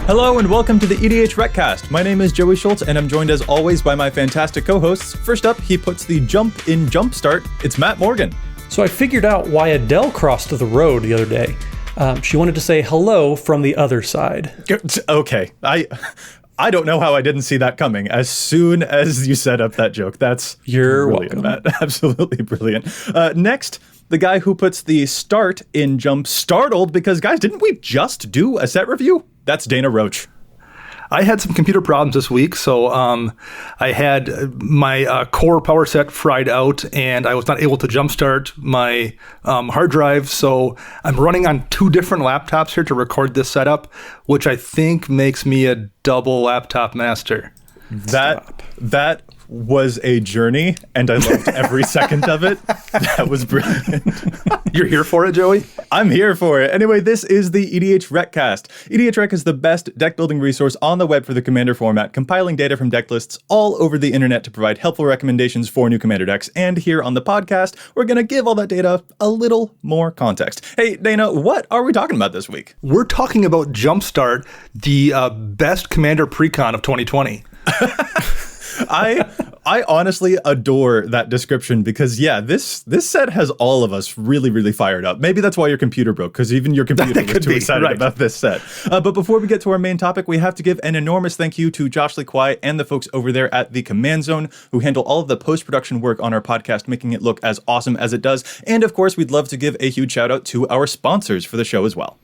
Hello and welcome to the EDHRECast. My name is Joey Schultz and I'm joined as always by my fantastic co-hosts. First up, he puts the jump in Jumpstart. It's Matt Morgan. So I figured out why Adele crossed the road the other day. She wanted to say hello from the other side. Okay, I don't know how I didn't see that coming. As soon as you set up that joke, You're brilliant, welcome. Matt. Absolutely brilliant. Next, the guy who puts the start in Jump startled because, guys, didn't we just do a set review? That's Dana Roach. I had some computer problems this week, so I had my core power set fried out, and I was not able to jumpstart my hard drive. So I'm running on two different laptops here to record this setup, which I think makes me a double laptop master. That was a journey, and I loved every second of it. That was brilliant. You're here for it, Joey? I'm here for it. Anyway, this is the EDHRECast. EDHREC is the best deck building resource on the web for the Commander format, compiling data from deck lists all over the internet to provide helpful recommendations for new Commander decks. And here on the podcast, we're going to give all that data a little more context. Hey, Dana, what are we talking about this week? We're talking about Jumpstart, the best Commander precon of 2020. I honestly adore that description because, yeah, this set has all of us really, really fired up. Maybe that's why your computer broke, because even your computer was too excited about this set. But before we get to our main topic, we have to give an enormous thank you to Josh Lee Kwai and the folks over there at the Command Zone who handle all of the post-production work on our podcast, making it look as awesome as it does. And of course, we'd love to give a huge shout out to our sponsors for the show as well.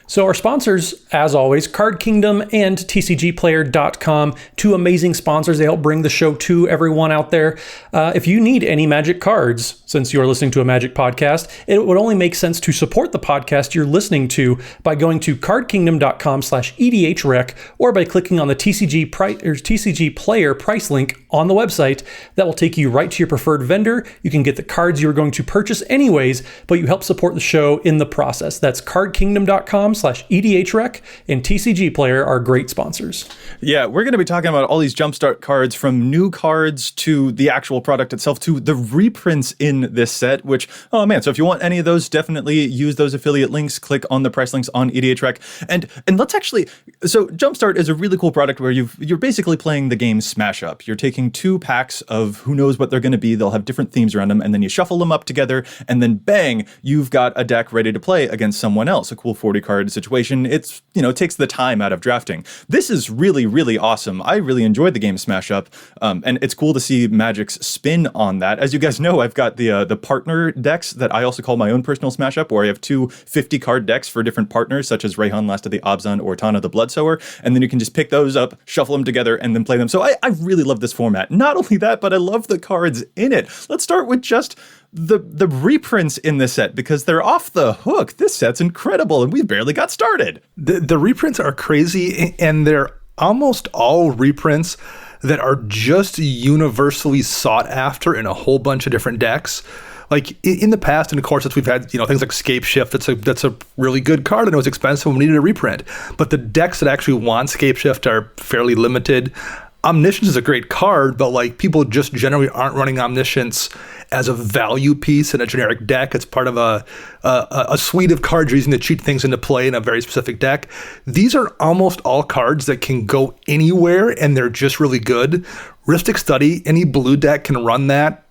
So our sponsors, as always, Card Kingdom and TCGplayer.com, two amazing sponsors. They help bring the show to everyone out there. If you need any Magic cards, since you're listening to a Magic podcast, it would only make sense to support the podcast you're listening to by going to cardkingdom.com/EDHREC or by clicking on the TCG Player price link on the website. That will take you right to your preferred vendor. You can get the cards you're going to purchase anyways, but you help support the show in the process. That's cardkingdom.com/EDHREC, and TCG Player are great sponsors. Yeah, we're going to be talking about all these Jumpstart cards, from new cards to the actual product itself to the reprints in this set, which, oh man, so if you want any of those, definitely use those affiliate links, click on the price links on EDHREC. And let's actually, so Jumpstart is a really cool product where you're basically playing the game Smash Up. You're taking two packs of who knows what they're going to be. They'll have different themes around them, and then you shuffle them up together, and then bang, you've got a deck ready to play against someone else. A cool 40 card situation. It's, takes the time out of drafting. This is really, really awesome. I really enjoyed the game Smash Up, and it's cool to see Magic's spin on that. As you guys know, I've got the partner decks that I also call my own personal Smash Up, where I have two 50 card decks for different partners, such as Rayhan, Last of the Abzan, or Tana the Bloodsower, and then you can just pick those up, shuffle them together, and then play them. So I really love this format. Not only that, but I love the cards in it. Let's start with just the reprints in this set, because they're off the hook. This set's incredible, and we barely got started. The reprints are crazy, and they're almost all reprints that are just universally sought after in a whole bunch of different decks. Like in the past, and of course, we've had things like Scape Shift. That's a really good card, and it was expensive and we needed a reprint. But the decks that actually want Scape Shift are fairly limited. Omniscience is a great card, but people just generally aren't running Omniscience as a value piece in a generic deck. It's part of a suite of cards you're using to cheat things into play in a very specific deck. These are almost all cards that can go anywhere, and they're just really good. Rhystic Study, any blue deck can run that.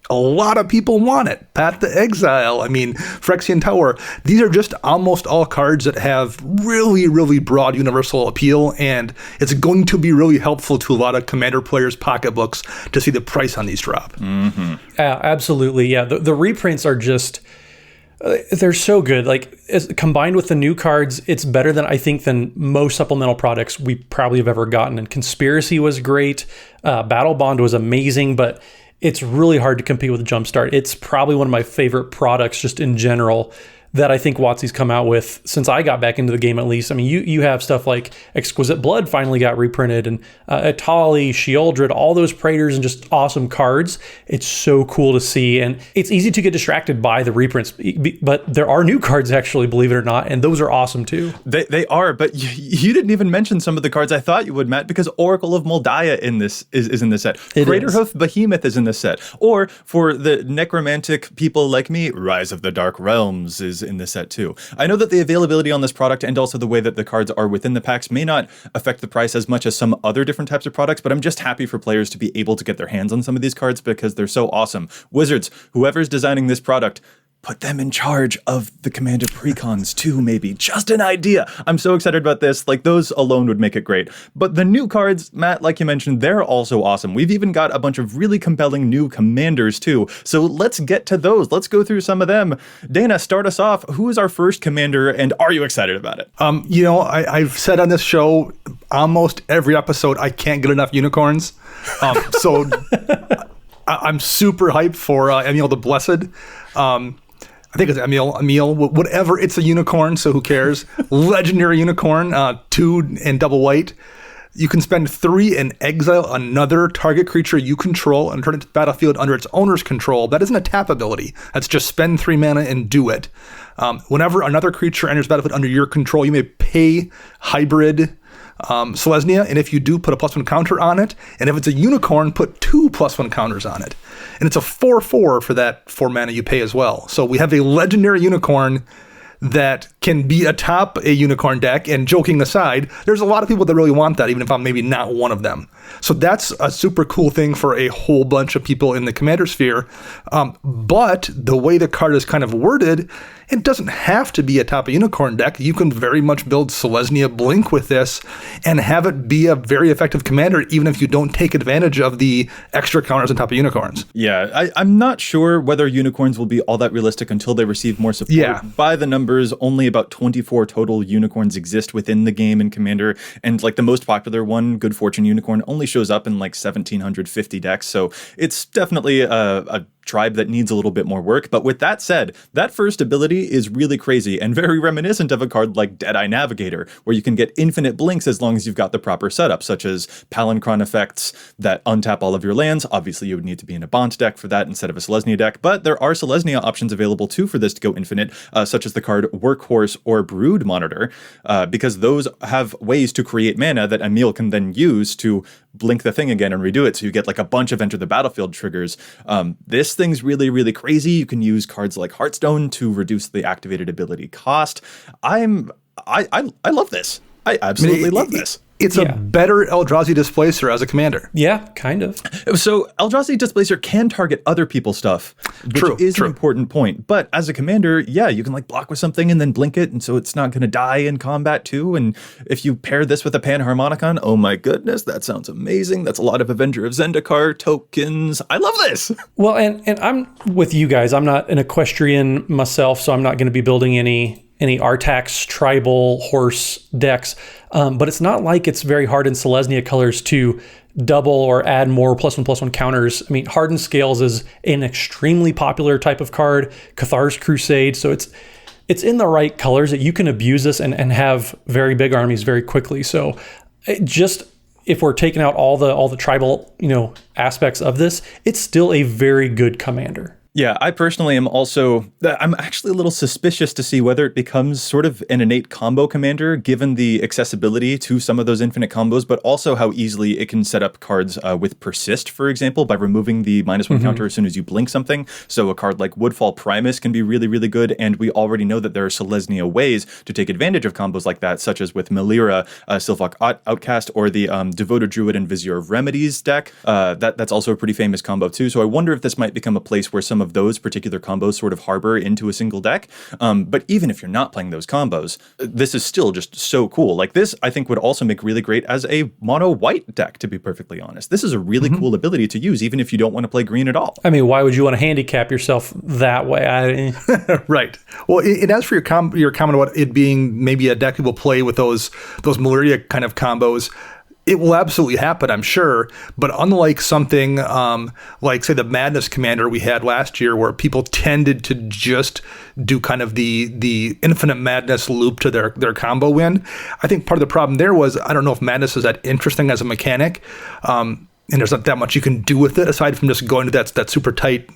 A lot of people want it. Path to Exile, Phyrexian Tower. These are just almost all cards that have really, really broad universal appeal, and it's going to be really helpful to a lot of Commander players' pocketbooks to see the price on these drop. Mm-hmm. Absolutely, yeah. The reprints are just, they're so good. Combined with the new cards, it's better than most supplemental products we probably have ever gotten. And Conspiracy was great. Battle Bond was amazing, but it's really hard to compete with Jumpstart. It's probably one of my favorite products just in general that I think WotC's come out with since I got back into the game, at least. You have stuff like Exquisite Blood finally got reprinted, and Atali, Sheoldred, all those Praetors, and just awesome cards. It's so cool to see, and it's easy to get distracted by the reprints, but there are new cards actually, believe it or not, and those are awesome too. They are, but you didn't even mention some of the cards I thought you would, Matt, because Oracle of Moldiah is in this set. Craterhoof Behemoth is in this set. Or for the necromantic people like me, Rise of the Dark Realms is use in this set too. I know that the availability on this product and also the way that the cards are within the packs may not affect the price as much as some other different types of products, but I'm just happy for players to be able to get their hands on some of these cards because they're so awesome. Wizards, whoever's designing this product, put them in charge of the Commander precons too, maybe. Just an idea. I'm so excited about this. Like, those alone would make it great. But the new cards, Matt, like you mentioned, they're also awesome. We've even got a bunch of really compelling new commanders too. So let's get to those. Let's go through some of them. Dana, start us off. Who is our first commander, and are you excited about it? I've said on this show almost every episode, I can't get enough unicorns. So I'm super hyped for Emil the Blessed. I think it's Emil, whatever. It's a unicorn, so who cares? Legendary unicorn, 2 and double white. You can spend 3 and exile another target creature you control and turn it to the battlefield under its owner's control. That isn't a tap ability. That's just spend 3 mana and do it. Whenever another creature enters the battlefield under your control, you may pay hybrid Selesnya, and if you do, put a +1 counter on it. And if it's a unicorn, put 2 +1 counters on it. And it's a 4/4 for that 4 mana you pay as well. So we have a legendary unicorn that can be atop a unicorn deck. And joking aside, there's a lot of people that really want that, even if I'm maybe not one of them. So that's a super cool thing for a whole bunch of people in the commander sphere. But the way the card is kind of worded, it doesn't have to be atop a unicorn deck. You can very much build Selesnya Blink with this and have it be a very effective commander, even if you don't take advantage of the extra counters on top of unicorns. Yeah, I'm not sure whether unicorns will be all that realistic until they receive more support. Yeah. By the numbers, only about 24 total unicorns exist within the game in Commander, and like the most popular one, Good Fortune Unicorn, only shows up in like 1,750 decks, so it's definitely a tribe that needs a little bit more work. But with that said, that first ability is really crazy and very reminiscent of a card like Deadeye Navigator, where you can get infinite blinks as long as you've got the proper setup, such as Palinchron effects that untap all of your lands. Obviously, you would need to be in a Bont deck for that instead of a Selesnya deck, but there are Selesnya options available too for this to go infinite, such as the card Workhorse or Brood Monitor, because those have ways to create mana that Emil can then use to blink the thing again and redo it, so you get like a bunch of enter the battlefield triggers. This thing's really, really crazy. You can use cards like Hearthstone to reduce the activated ability cost. I love this. I absolutely love this. It's a better Eldrazi Displacer as a commander. Yeah, kind of. So Eldrazi Displacer can target other people's stuff, which is an important point. But as a commander, yeah, you can like block with something and then blink it, and so it's not going to die in combat too. And if you pair this with a Panharmonicon, oh my goodness, that sounds amazing. That's a lot of Avenger of Zendikar tokens. I love this. Well, and I'm with you guys. I'm not an equestrian myself, so I'm not going to be building any Artax tribal horse decks, but it's not like it's very hard in Selesnya colors to double or add more +1/+1 counters. I mean, Hardened Scales is an extremely popular type of card, Cathar's Crusade, so it's in the right colors that you can abuse this and have very big armies very quickly. So if we're taking out all the tribal, aspects of this, it's still a very good commander. Yeah, I personally I'm actually a little suspicious to see whether it becomes sort of an innate combo commander, given the accessibility to some of those infinite combos, but also how easily it can set up cards with Persist, for example, by removing the -1 counter as soon as you blink something. So a card like Woodfall Primus can be really, really good, and we already know that there are Selesnya ways to take advantage of combos like that, such as with Melira, Sylphok Outcast, or the Devoted Druid and Vizier of Remedies deck. That's also a pretty famous combo too, so I wonder if this might become a place where some of those particular combos sort of harbor into a single deck. But even if you're not playing those combos, this is still just so cool. Like this, I think would also make really great as a mono white deck, to be perfectly honest. This is a really cool ability to use, even if you don't want to play green at all. I mean, why would you want to handicap yourself that way? Right. Well, and as for your comment about it being maybe a deck that will play with those Malaria kind of combos, it will absolutely happen, I'm sure. But unlike something like, say, the Madness Commander we had last year, where people tended to just do kind of the Infinite Madness loop to their combo win, I think part of the problem there was, I don't know if Madness is that interesting as a mechanic, and there's not that much you can do with it aside from just going to that super tight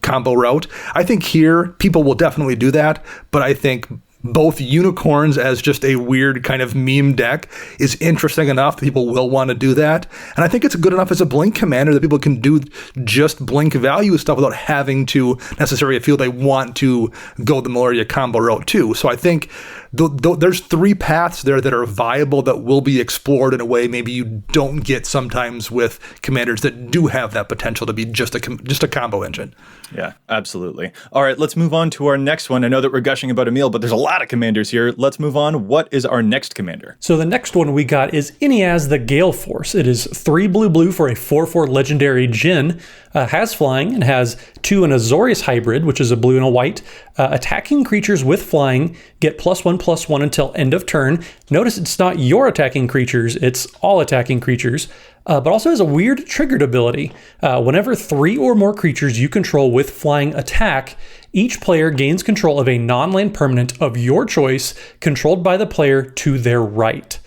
combo route. I think here people will definitely do that, but I think both unicorns as just a weird kind of meme deck is interesting enough that people will want to do that. And I think it's good enough as a blink commander that people can do just blink value stuff without having to necessarily feel they want to go the Malaria combo route too. So I think there's 3 paths there that are viable that will be explored in a way maybe you don't get sometimes with commanders that do have that potential to be just a combo engine. Yeah, absolutely. All right, let's move on to our next one. I know that we're gushing about Emil, but there's a lot of commanders here. Let's move on. What is our next commander? So the next one we got is Ineaz the Gale Force. It is 3 blue for a 4/4 legendary Djinn. Has flying and has 2 an Azorius hybrid, which is a blue and a white. Attacking creatures with flying get +1/+1 until end of turn. Notice it's not your attacking creatures, it's all attacking creatures. But also has a weird triggered ability. Whenever 3 or more creatures you control with flying attack, each player gains control of a non-land permanent of your choice, controlled by the player to their right.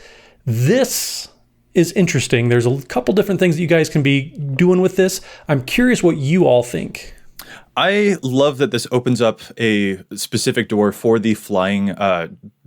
This is interesting. There's a couple different things that you guys can be doing with this. I'm curious what you all think. I love that this opens up a specific door for the flying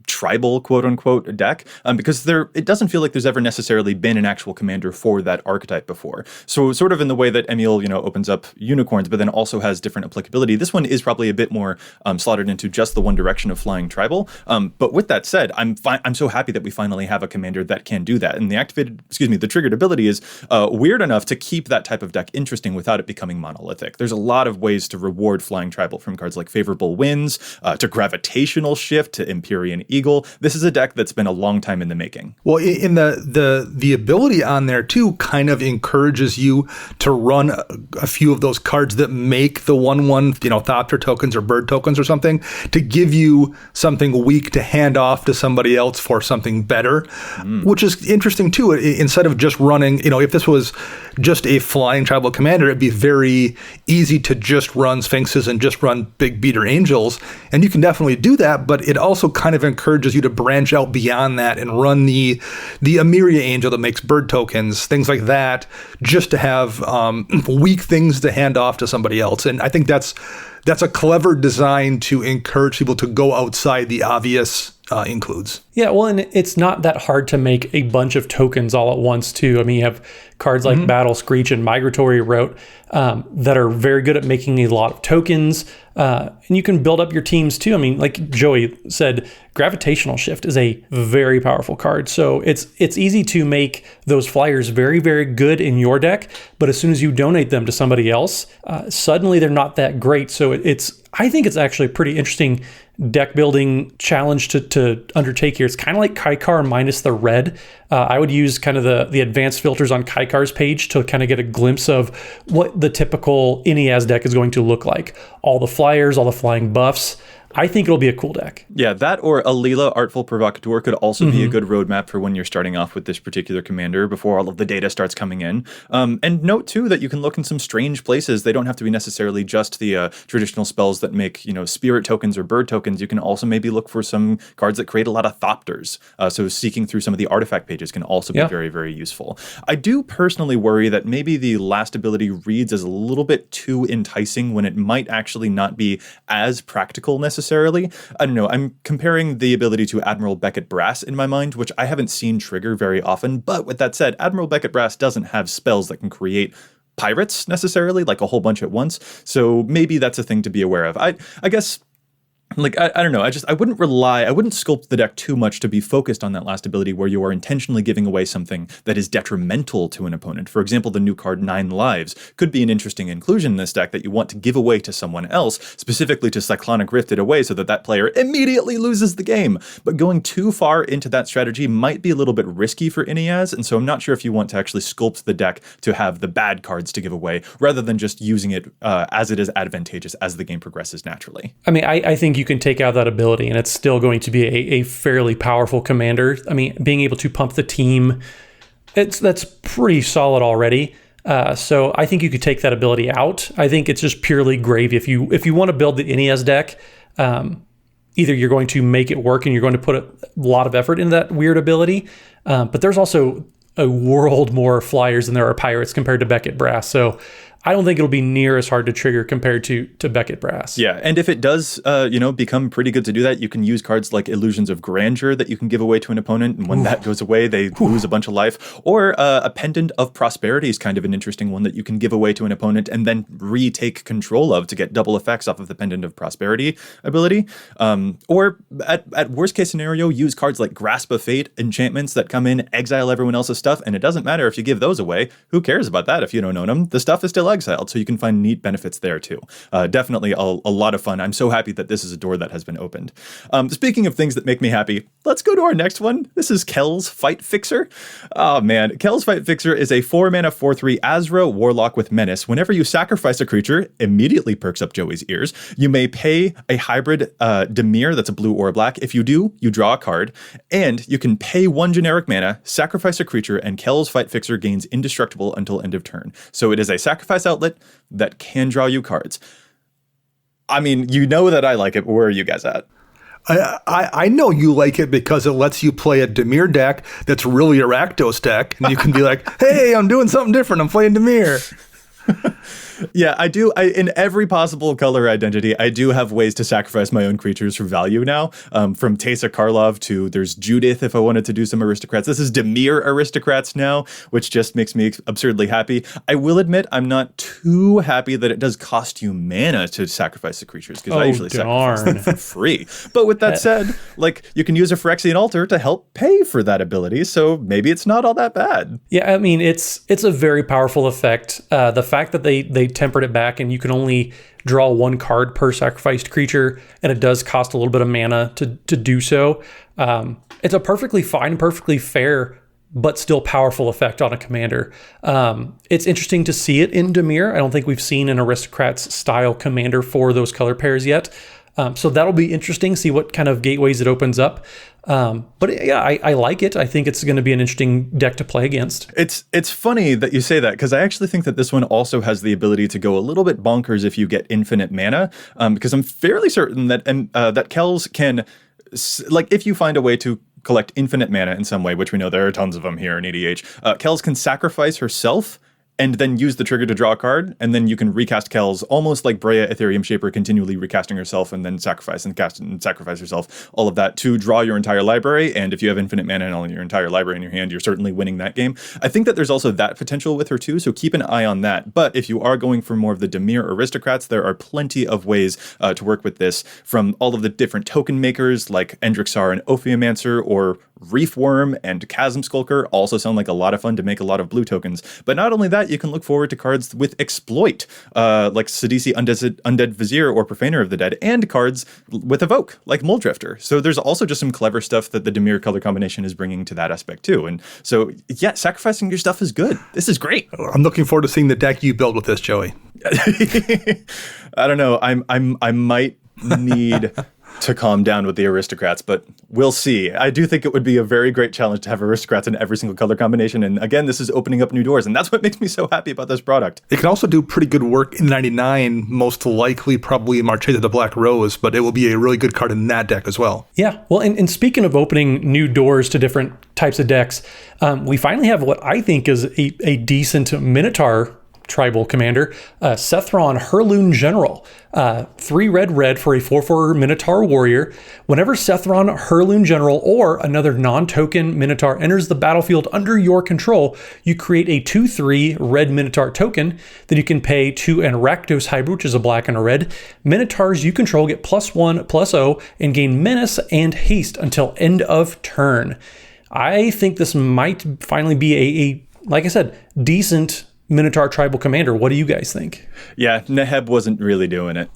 tribal quote unquote deck, because it doesn't feel like there's ever necessarily been an actual commander for that archetype before. So sort of in the way that Emil, opens up unicorns, but then also has different applicability. This one is probably a bit more slotted into just the one direction of flying tribal. But with that said, I'm so happy that we finally have a commander that can do that. And the triggered ability is weird enough to keep that type of deck interesting without it becoming monolithic. There's a lot of ways to reward flying tribal, from cards like Favorable Winds to Gravitational Shift to Empyrean Eagle. This is a deck that's been a long time in the making. Well, in the ability on there too kind of encourages you to run a few of those cards that make the 1/1, Thopter tokens or bird tokens or something, to give you something weak to hand off to somebody else for something better, which is interesting too. Instead of just running, if this was just a flying tribal commander, it'd be very easy to just run Sphinxes and just run big beater angels, and you can definitely do that, but it also kind of encourages you to branch out beyond that and run the Emiria angel that makes bird tokens, things like that, just to have weak things to hand off to somebody else. And I think that's a clever design to encourage people to go outside the obvious includes. Yeah, well, and it's not that hard to make a bunch of tokens all at once, too. I mean, you have cards like Battle Screech and Migratory Route that are very good at making a lot of tokens. And you can build up your teams, too. I mean, like Joey said, Gravitational Shift is a very powerful card. So it's easy to make those flyers very, very good in your deck. But as soon as you donate them to somebody else, suddenly they're not that great. So I think it's actually a pretty interesting deck building challenge to undertake here. It's kind of like Kaikar minus the red. I would use kind of the advanced filters on Kaikar's page to kind of get a glimpse of what the typical Ineaz deck is going to look like. All the flyers, all the flying buffs. I think it'll be a cool deck. Yeah, that or Alila, Artful Provocateur, could also be a good roadmap for when you're starting off with this particular commander before all of the data starts coming in. And note, too, that you can look in some strange places. They don't have to be necessarily just the traditional spells that make, spirit tokens or bird tokens. You can also maybe look for some cards that create a lot of Thopters. So seeking through some of the artifact pages can also be very, very useful. I do personally worry that maybe the last ability reads as a little bit too enticing when it might actually not be as practical necessarily. I don't know. I'm comparing the ability to Admiral Beckett Brass in my mind, which I haven't seen trigger very often. But with that said, Admiral Beckett Brass doesn't have spells that can create pirates necessarily, like a whole bunch at once. So maybe that's a thing to be aware of. I guess... I don't know. I wouldn't sculpt the deck too much to be focused on that last ability where you are intentionally giving away something that is detrimental to an opponent. For example, the new card 9 Lives could be an interesting inclusion in this deck that you want to give away to someone else, specifically to Cyclonic Rift it away so that player immediately loses the game. But going too far into that strategy might be a little bit risky for Ineaz, and so I'm not sure if you want to actually sculpt the deck to have the bad cards to give away rather than just using it as it is advantageous as the game progresses naturally. I mean, I think you can take out that ability and it's still going to be a fairly powerful commander. I mean, being able to pump the team, that's pretty solid already. So I think you could take that ability out. I think it's just purely gravy. If you want to build the Ineaz deck, either you're going to make it work and you're going to put a lot of effort into that weird ability, but there's also a world more flyers than there are pirates compared to Beckett Brass. So I don't think it'll be near as hard to trigger compared to Beckett Brass. Yeah, and if it does, become pretty good to do that, you can use cards like Illusions of Grandeur that you can give away to an opponent, and when that goes away, they lose a bunch of life. Or a Pendant of Prosperity is kind of an interesting one that you can give away to an opponent and then retake control of to get double effects off of the Pendant of Prosperity ability. Or at worst case scenario, use cards like Grasp of Fate, enchantments that come in, exile everyone else's stuff, and it doesn't matter if you give those away. Who cares about that if you don't own them? The stuff is still exiled, so you can find neat benefits there too. Definitely a lot of fun. I'm so happy that this is a door that has been opened. Speaking of things that make me happy, let's go to our next one. This is Kells Fight Fixer. Oh man, Kells Fight Fixer is a 4-mana 4/3 Azra Warlock with Menace. Whenever you sacrifice a creature, immediately perks up Joey's ears. You may pay a hybrid Dimir that's a blue or a black. If you do, you draw a card, and you can pay 1 generic mana, sacrifice a creature, and Kells Fight Fixer gains indestructible until end of turn. So it is a sacrifice outlet that can draw you cards. I mean, you know that I like it, but where are you guys at? I know you like it because it lets you play a Dimir deck that's really a Rakdos deck, and you can be like, hey, I'm doing something different. I'm playing Dimir. Yeah, I do. In every possible color identity, I do have ways to sacrifice my own creatures for value now. From Teysa Karlov to there's Judith if I wanted to do some aristocrats. This is Dimir aristocrats now, which just makes me absurdly happy. I will admit I'm not too happy that it does cost you mana to sacrifice the creatures because I usually sacrifice them for free. But with that said, like you can use a Phyrexian Altar to help pay for that ability, so maybe it's not all that bad. Yeah, I mean it's a very powerful effect. The fact that they tempered it back and you can only draw 1 card per sacrificed creature, and it does cost a little bit of mana to do so. It's a perfectly fine, perfectly fair, but still powerful effect on a commander. It's interesting to see it in Dimir. I don't think we've seen an Aristocrats style commander for those color pairs yet. So that'll be interesting, see what kind of gateways it opens up. But yeah, I like it. I think it's going to be an interesting deck to play against. It's funny that you say that because I actually think that this one also has the ability to go a little bit bonkers if you get infinite mana. Because I'm fairly certain that that Kells can, like, if you find a way to collect infinite mana in some way, which we know there are tons of them here in EDH, Kells can sacrifice herself and then use the trigger to draw a card, and then you can recast Kells, almost like Breya Ethereum Shaper, continually recasting herself and then sacrifice and cast and sacrifice herself, all of that to draw your entire library. And if you have infinite mana and all your entire library in your hand, you're certainly winning that game. I think that there's also that potential with her too, so keep an eye on that. But if you are going for more of the Dimir aristocrats, there are plenty of ways to work with this, from all of the different token makers like Endrixar and Ophiomancer, or Reefworm and Chasm Skulker also sound like a lot of fun to make a lot of blue tokens. But not only that, you can look forward to cards with Exploit, like Sidisi Undead Vizier or Profaner of the Dead, and cards with Evoke, like Muldrifter. So there's also just some clever stuff that the Dimir color combination is bringing to that aspect too. And so, yeah, sacrificing your stuff is good. This is great. I'm looking forward to seeing the deck you build with this, Joey. I don't know. I might need to calm down with the aristocrats, but we'll see. I do think it would be a very great challenge to have aristocrats in every single color combination. And again, this is opening up new doors, and that's what makes me so happy about this product. It can also do pretty good work in 99, most likely probably Marchesa the Black Rose, but it will be a really good card in that deck as well. Yeah, well, and speaking of opening new doors to different types of decks, we finally have what I think is a decent Minotaur tribal commander, Sethron Herloon General. 3 red for a 4/4 Minotaur warrior. Whenever Sethron Herloon General or another non-token Minotaur enters the battlefield under your control, you create a 2/3 red Minotaur token. Then you can pay 2 and Rakdos Hybrid, which is a black and a red. Minotaurs you control get +1/+0 and gain menace and haste until end of turn. I think this might finally be a like I said, decent Minotaur tribal commander. What do you guys think? Yeah, Neheb wasn't really doing it.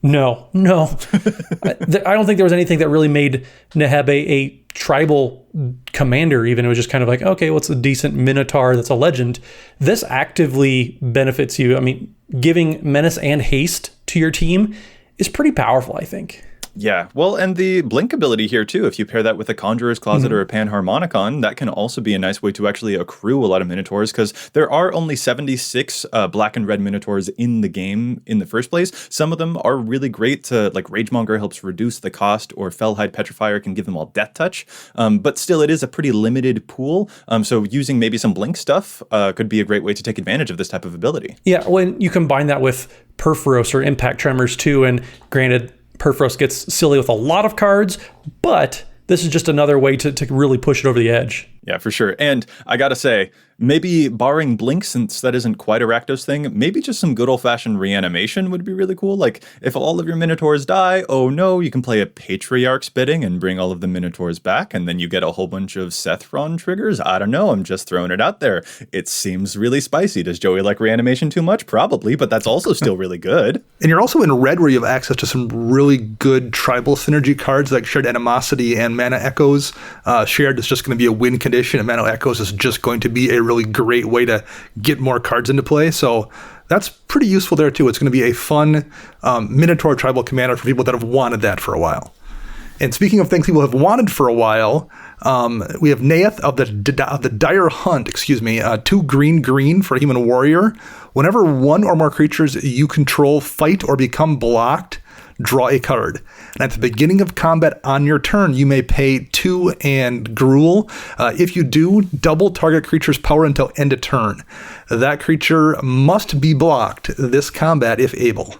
No. I don't think there was anything that really made Neheb a tribal commander, even. It was just kind of like, okay, what's a decent Minotaur that's a legend? This actively benefits you. I mean, giving menace and haste to your team is pretty powerful, I think. Yeah, well, and the blink ability here too, if you pair that with a Conjurer's Closet or a Panharmonicon, that can also be a nice way to actually accrue a lot of Minotaurs, because there are only 76 black and red Minotaurs in the game in the first place. Some of them are really great to, like Ragemonger helps reduce the cost, or Fellhide Petrifier can give them all Death Touch, but still it is a pretty limited pool, so using maybe some blink stuff could be a great way to take advantage of this type of ability. Yeah, when you combine that with Perforos or Impact Tremors too, and granted, Perforos gets silly with a lot of cards, but this is just another way to really push it over the edge. Yeah, for sure. And I gotta say, maybe barring Blink, since that isn't quite a Rakdos thing, maybe just some good old-fashioned reanimation would be really cool. Like, if all of your Minotaurs die, oh no, you can play a Patriarch's Bidding and bring all of the Minotaurs back, and then you get a whole bunch of Sethron triggers. I don't know, I'm just throwing it out there. It seems really spicy. Does Joey like reanimation too much? Probably, but that's also still really good. And you're also in red, where you have access to some really good tribal synergy cards like Shared Animosity and Mana Echoes. Shared is just going to be a win condition, and Mana Echoes is just going to be a really great way to get more cards into play. So that's pretty useful there too. It's going to be a fun Minotaur tribal commander for people that have wanted that for a while. And speaking of things people have wanted for a while, we have Neath of the Dire Hunt, 2 green for Human Warrior. Whenever one or more creatures you control fight or become blocked, draw a card. And at the beginning of combat on your turn, you may pay 2 and Gruel. If you do, double target creature's power until end of turn. That creature must be blocked this combat if able.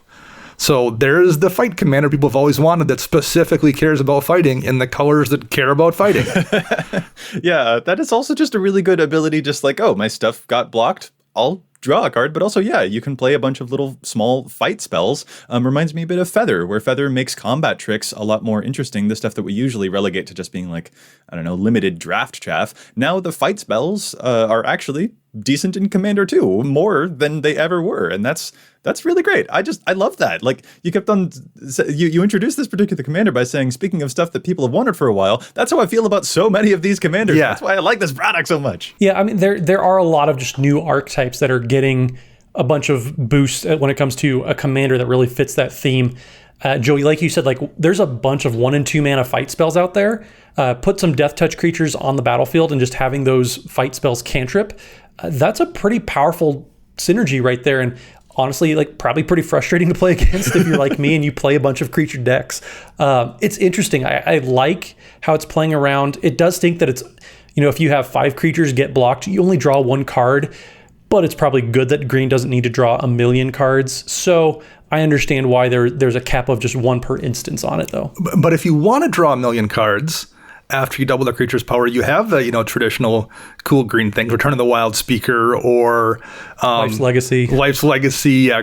So there's the fight commander people have always wanted that specifically cares about fighting in the colors that care about fighting. Yeah, that is also just a really good ability, just like, oh, my stuff got blocked, I'll draw a card, but also, yeah, you can play a bunch of little small fight spells. Reminds me a bit of Feather, where Feather makes combat tricks a lot more interesting, the stuff that we usually relegate to just being like, I don't know, limited draft chaff. Now the fight spells are actually decent in Commander 2, more than they ever were, and that's really great. I love that. Like, you kept on, you introduced this particular commander by saying, speaking of stuff that people have wanted for a while, that's how I feel about so many of these commanders. Yeah. That's why I like this product so much. Yeah, I mean, there are a lot of just new archetypes that are getting a bunch of boosts when it comes to a commander that really fits that theme. Joey, like you said, like, there's a bunch of 1 and 2 mana fight spells out there. Put some Death Touch creatures on the battlefield and just having those fight spells cantrip. That's a pretty powerful synergy right there. And honestly, like, probably pretty frustrating to play against if you're like me and you play a bunch of creature decks. It's interesting. I like how it's playing around. It does stink that it's, if you have 5 creatures get blocked, you only draw 1 card, but it's probably good that green doesn't need to draw a million cards. So I understand why there's a cap of just 1 per instance on it, though. But if you want to draw a million cards after you double the creature's power, you have the traditional cool green things, Return of the Wild Speaker or Life's Legacy,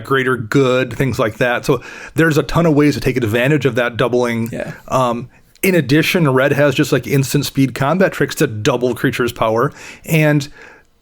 Greater Good, things like that. So there's a ton of ways to take advantage of that doubling. Yeah. In addition, red has just like instant speed combat tricks to double creature's power, and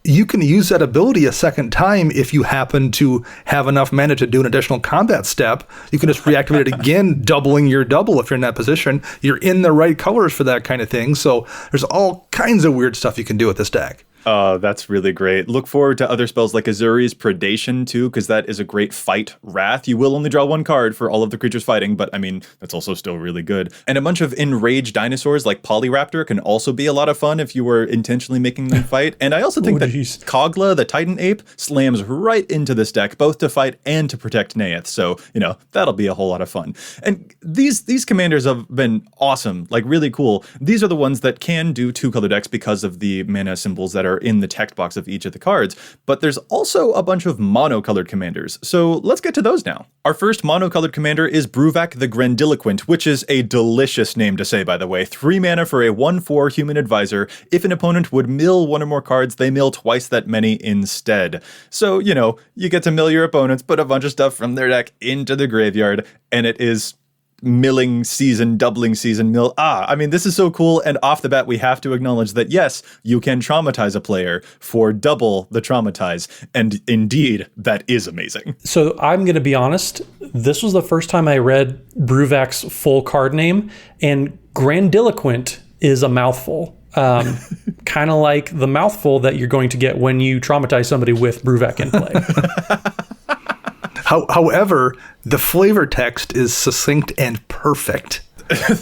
you can use that ability a second time if you happen to have enough mana to do an additional combat step. You can just reactivate it again, doubling your double if you're in that position. You're in the right colors for that kind of thing. So there's all kinds of weird stuff you can do with this deck. Oh, that's really great. Look forward to other spells like Azuri's Predation, too, because that is a great fight wrath. You will only draw 1 card for all of the creatures fighting, but I mean, that's also still really good. And a bunch of enraged dinosaurs like Polyraptor can also be a lot of fun if you were intentionally making them fight. And I also think that Kogla, the Titan Ape, slams right into this deck, both to fight and to protect Neath. So, that'll be a whole lot of fun. And these commanders have been awesome, like really cool. These are the ones that can do 2-color decks because of the mana symbols that are in the text box of each of the cards, but there's also a bunch of monocolored commanders. So let's get to those now. Our first monocolored commander is Brubeck the Grandiloquent, which is a delicious name to say, by the way. 3 mana for a 1/4 human advisor. If an opponent would mill 1 or more cards, they mill twice that many instead. So, you get to mill your opponents, put a bunch of stuff from their deck into the graveyard, and it is milling season, doubling season, mill. I mean, this is so cool. And off the bat, we have to acknowledge that, yes, you can traumatize a player for double the traumatize. And indeed, that is amazing. So I'm going to be honest. This was the first time I read Brubeck's full card name, and Grandiloquent is a mouthful. Kind of like the mouthful that you're going to get when you traumatize somebody with Brubeck in play. However, the flavor text is succinct and perfect.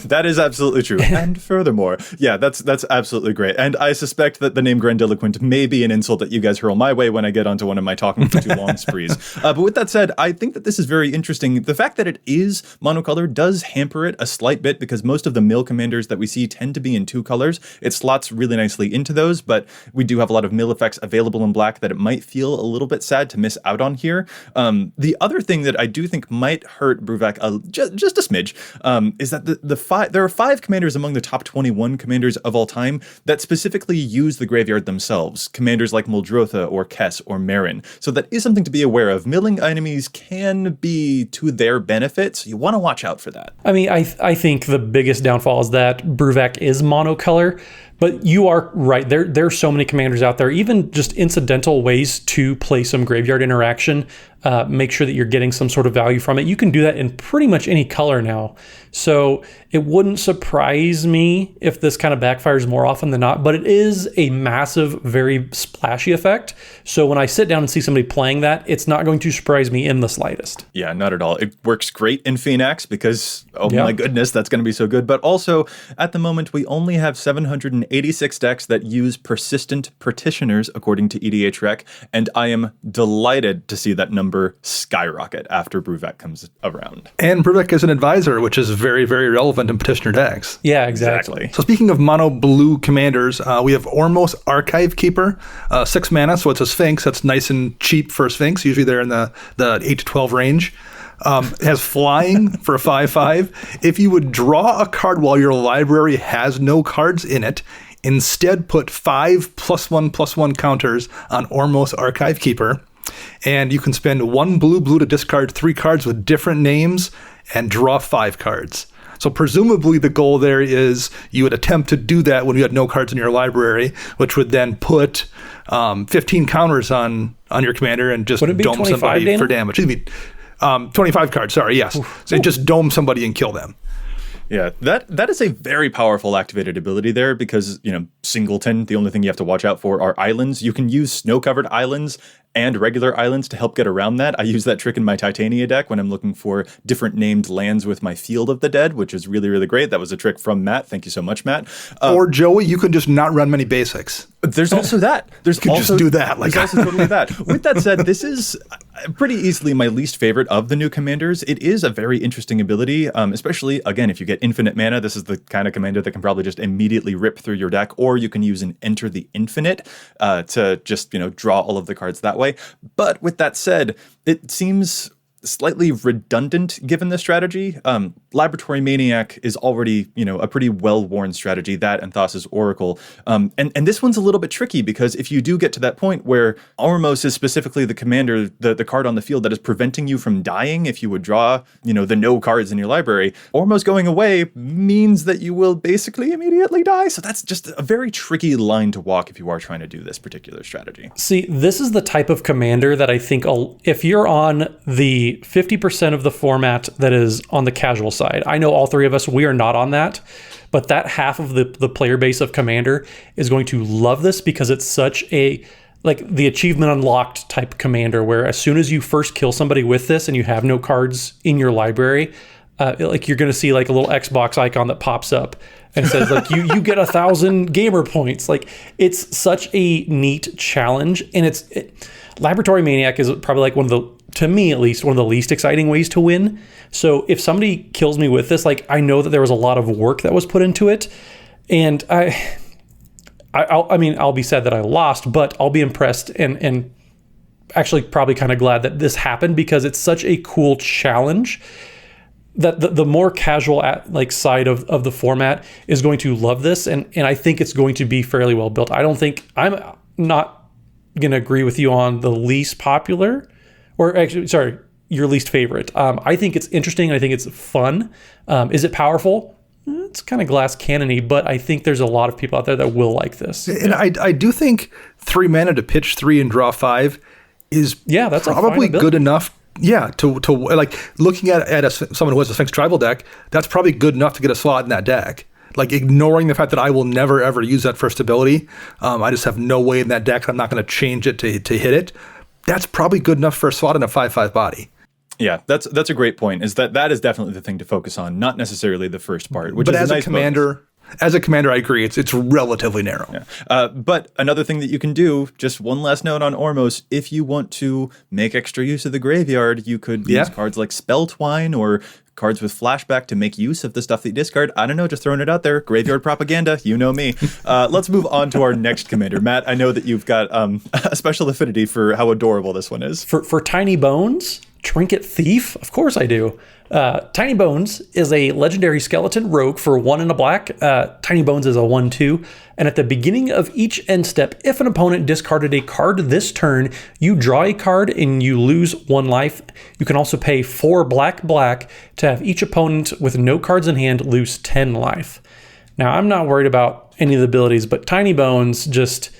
That is absolutely true. And furthermore, yeah, that's absolutely great. And I suspect that the name Grandiloquent may be an insult that you guys hurl my way when I get onto one of my talking for too long sprees. But with that said, I think that this is very interesting. The fact that it is monocolor does hamper it a slight bit because most of the mill commanders that we see tend to be in 2 colors. It slots really nicely into those, but we do have a lot of mill effects available in black that it might feel a little bit sad to miss out on here. The other thing that I do think might hurt Brubeck just a smidge is that there are 5 commanders among the top 21 commanders of all time that specifically use the graveyard themselves. Commanders like Muldrotha or Kess or Marin. So that is something to be aware of. Milling enemies can be to their benefit, so you want to watch out for that. I mean, I think the biggest downfall is that Brubeck is monocolor. But you are right. There are so many commanders out there, even just incidental ways to play some graveyard interaction. Make sure that you're getting some sort of value from it. You can do that in pretty much any color now. So it wouldn't surprise me if this kind of backfires more often than not, but it is a massive, very splashy effect. So when I sit down and see somebody playing that, it's not going to surprise me in the slightest. Yeah, not at all. It works great in Phoenix because, my goodness, that's going to be so good. But also, at the moment, we only have 786 decks that use persistent partitioners, according to EDHREC, and I am delighted to see that number skyrocket after Brubeck comes around. And Brubeck is an advisor, which is very, very relevant in petitioner decks. Yeah, exactly. So speaking of mono blue commanders, we have Ormos Archive Keeper, 6 mana, so it's a Sphinx. That's nice and cheap for a Sphinx. Usually they're in the 8 to 12 range. It has flying for a 5/5. If you would draw a card while your library has no cards in it, instead put 5 +1/+1 counters on Ormos Archive Keeper. And you can spend 1 blue to discard 3 cards with different names and draw 5 cards. So presumably the goal there is you would attempt to do that when you had no cards in your library, which would then put 15 counters on your commander and just dome somebody Dana? for damage. 25 cards, sorry, yes. So just dome somebody and kill them. Yeah, that is a very powerful activated ability there because, Singleton, the only thing you have to watch out for are islands. You can use snow-covered islands and regular islands to help get around that. I use that trick in my Titania deck when I'm looking for different named lands with my Field of the Dead, which is really, really great. That was a trick from Matt. Thank you so much, Matt. Or Joey, you could just not run many basics. There's also that. You could just do that. There's also totally that. With that said, this is pretty easily my least favorite of the new commanders. It is a very interesting ability, especially, again, if you get infinite mana. This is the kind of commander that can probably just immediately rip through your deck, or you can use an Enter the Infinite to just, draw all of the cards that way. But with that said, it seems slightly redundant given the strategy. Laboratory Maniac is already, a pretty well-worn strategy, that and Thassa's Oracle. And this one's a little bit tricky because if you do get to that point where Ormos is specifically the commander, the card on the field that is preventing you from dying if you would draw, the no cards in your library, Ormos going away means that you will basically immediately die. So that's just a very tricky line to walk if you are trying to do this particular strategy. See, this is the type of commander that I think if you're on the 50% of the format that is on the casual side. I know all 3 of us, we are not on that, but that half of the player base of Commander is going to love this because it's such a, the achievement unlocked type commander where as soon as you first kill somebody with this and you have no cards in your library, you're going to see a little Xbox icon that pops up and says you get 1,000 gamer points. It's such a neat challenge, and Laboratory Maniac is probably to me at least, one of the least exciting ways to win. So if somebody kills me with this, I know that there was a lot of work that was put into it, and I'll be sad that I lost, but I'll be impressed and actually probably kind of glad that this happened because it's such a cool challenge that the more casual side of the format is going to love this, and I think it's going to be fairly well built. I'm not going to agree with you on the least popular, or actually, sorry, your least favorite. I think it's interesting. I think it's fun. Is it powerful? It's kind of glass cannon-y, but I think there's a lot of people out there that will like this. And I do think 3 mana to pitch 3 and draw 5 is that's probably good enough. Yeah, to looking at someone who has a Sphinx tribal deck, that's probably good enough to get a slot in that deck. Ignoring the fact that I will never ever use that first ability, I just have no way in that deck. I'm not going to change it to hit it. That's probably good enough for a slot in a 5/5 body. Yeah, that's a great point. Is that is definitely the thing to focus on, not necessarily the first part. Which But is as a nice as a commander, I agree. It's relatively narrow. Yeah. But another thing that you can do, just one last note on Ormos, if you want to make extra use of the graveyard, you could use cards like Spell Twine or cards with flashback to make use of the stuff that you discard. I don't know, just throwing it out there. Graveyard propaganda, you know me. Let's move on to our next commander. Matt, I know that you've got a special affinity for how adorable this one is. For Tiny Bones, Trinket Thief? Of course I do. Tiny Bones is a legendary skeleton rogue for 1 and a black. Tiny Bones is a 1/2. And at the beginning of each end step, if an opponent discarded a card this turn, you draw a card and you lose 1 life. You can also pay 4 black to have each opponent with no cards in hand lose 10 life. Now, I'm not worried about any of the abilities, but Tiny Bones just...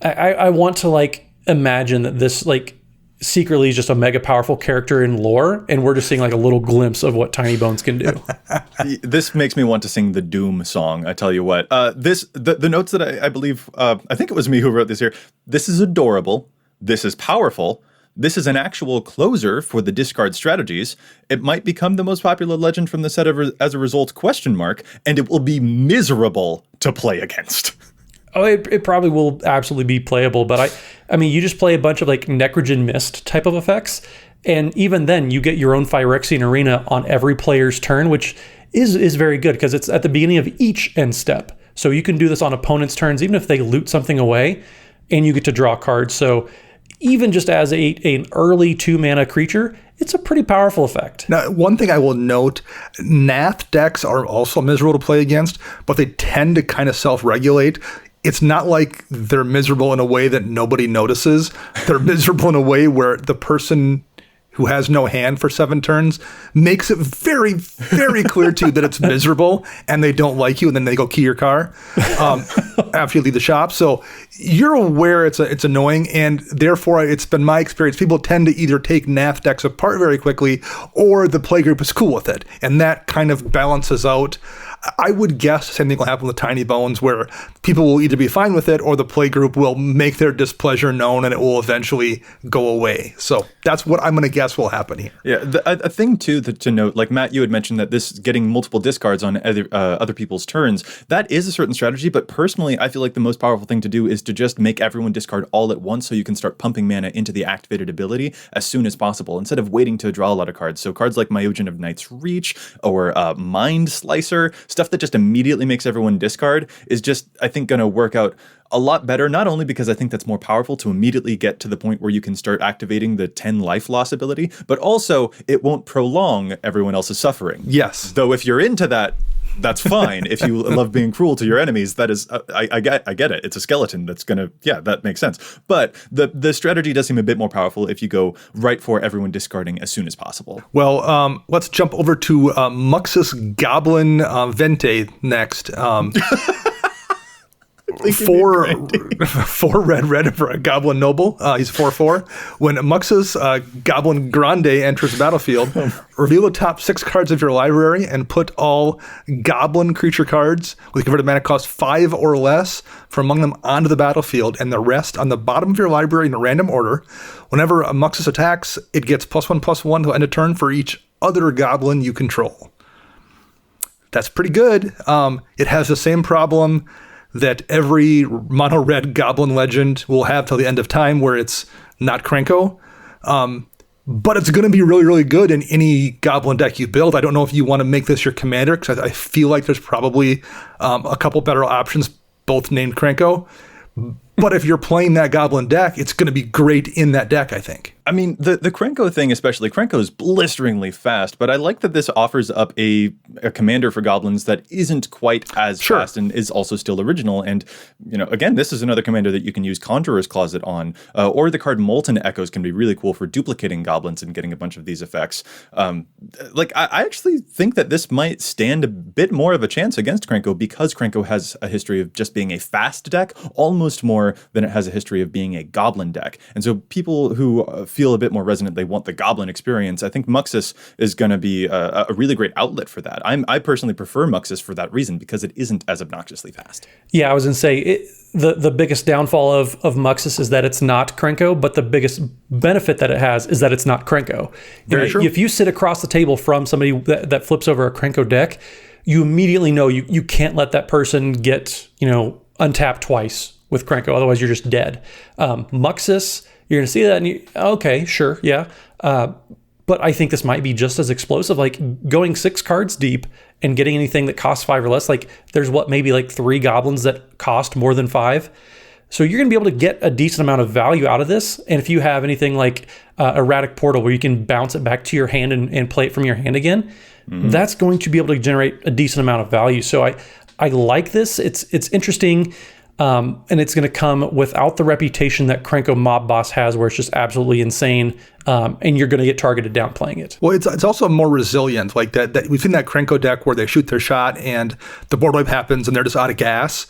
I want to, like, imagine that this, like, secretly is just a mega powerful character in lore, and we're just seeing like a little glimpse of what Tiny Bones can do. This makes me want to sing the Doom song. I tell you what, the notes that I believe, I think it was me who wrote this here. This is adorable. This is powerful. This is an actual closer for the discard strategies. It might become the most popular legend from the set as a result, ? And it will be miserable to play against. Oh, it probably will absolutely be playable, but I mean, you just play a bunch of like Necrogen Mist type of effects, and even then you get your own Phyrexian Arena on every player's turn, which is very good because it's at the beginning of each end step. So you can do this on opponents' turns, even if they loot something away, and you get to draw cards. So even just as an early 2-mana creature, it's a pretty powerful effect. Now, one thing I will note, Nath decks are also miserable to play against, but they tend to kind of self-regulate. It's not like they're miserable in a way that nobody notices. They're miserable in a way where the person who has no hand for 7 turns makes it very, very clear to you that it's miserable and they don't like you, and then they go key your car after you leave the shop. So you're aware it's annoying, and therefore it's been my experience. People tend to either take Nath decks apart very quickly, or the playgroup is cool with it, and that kind of balances out. I would guess the same thing will happen with Tiny Bones, where people will either be fine with it or the playgroup will make their displeasure known and it will eventually go away. So that's what I'm going to guess will happen here. Yeah, a thing too to note, like Matt, you had mentioned that this getting multiple discards on other people's turns, that is a certain strategy, but personally, I feel like the most powerful thing to do is to just make everyone discard all at once so you can start pumping mana into the activated ability as soon as possible, instead of waiting to draw a lot of cards. So cards like Myojin of Night's Reach or Mind Slicer, stuff that just immediately makes everyone discard, is just, I think, going to work out a lot better, not only because I think that's more powerful to immediately get to the point where you can start activating the 10 life loss ability, but also it won't prolong everyone else's suffering. Yes. Though if you're into that, that's fine. If you love being cruel to your enemies, that is, I get it. It's a skeleton that's going to, that makes sense. But the strategy does seem a bit more powerful if you go right for everyone discarding as soon as possible. Well, let's jump over to Muxes Goblin Vente next. 4 red for a Goblin Noble. He's 4/4. When Muxes Goblin Grande enters the battlefield, reveal the top 6 cards of your library and put all Goblin creature cards with converted mana cost 5 or less from among them onto the battlefield, and the rest on the bottom of your library in a random order. Whenever a Muxes attacks, it gets +1/+1 to end a turn for each other Goblin you control. That's pretty good. It has the same problem that every mono red Goblin legend will have till the end of time, where it's not Krenko. But it's going to be really, really good in any Goblin deck you build. I don't know if you want to make this your commander, because I feel like there's probably a couple better options, both named Krenko. But if you're playing that Goblin deck, it's going to be great in that deck, I think. I mean, the Krenko thing especially, Krenko is blisteringly fast, but I like that this offers up a commander for goblins that isn't quite as fast and is also still original. And, again, this is another commander that you can use Conjurer's Closet on, or the card Molten Echoes can be really cool for duplicating goblins and getting a bunch of these effects. I actually think that this might stand a bit more of a chance against Krenko, because Krenko has a history of just being a fast deck, almost more than it has a history of being a goblin deck. And so people who feel a bit more resonant, they want the Goblin experience, I think Muxes is going to be a really great outlet for that. I personally prefer Muxes for that reason, because it isn't as obnoxiously fast. Yeah, I was going to say, the biggest downfall of Muxes is that it's not Krenko, but the biggest benefit that it has is that it's not Krenko. Very true. If you sit across the table from somebody that flips over a Krenko deck, you immediately know you can't let that person get, untapped twice with Krenko, otherwise you're just dead. Muxes, you're going to see that and okay, sure, yeah. But I think this might be just as explosive, like going 6 cards deep and getting anything that costs 5 or less. Like there's maybe like 3 goblins that cost more than 5. So you're going to be able to get a decent amount of value out of this. And if you have anything like Erratic Portal, where you can bounce it back to your hand and play it from your hand again, that's going to be able to generate a decent amount of value. So I like this. It's interesting. And it's going to come without the reputation that Krenko Mob Boss has, where it's just absolutely insane, and you're going to get targeted down playing it. Well, it's also more resilient. Like that we've seen that Krenko deck where they shoot their shot and the board wipe happens and they're just out of gas.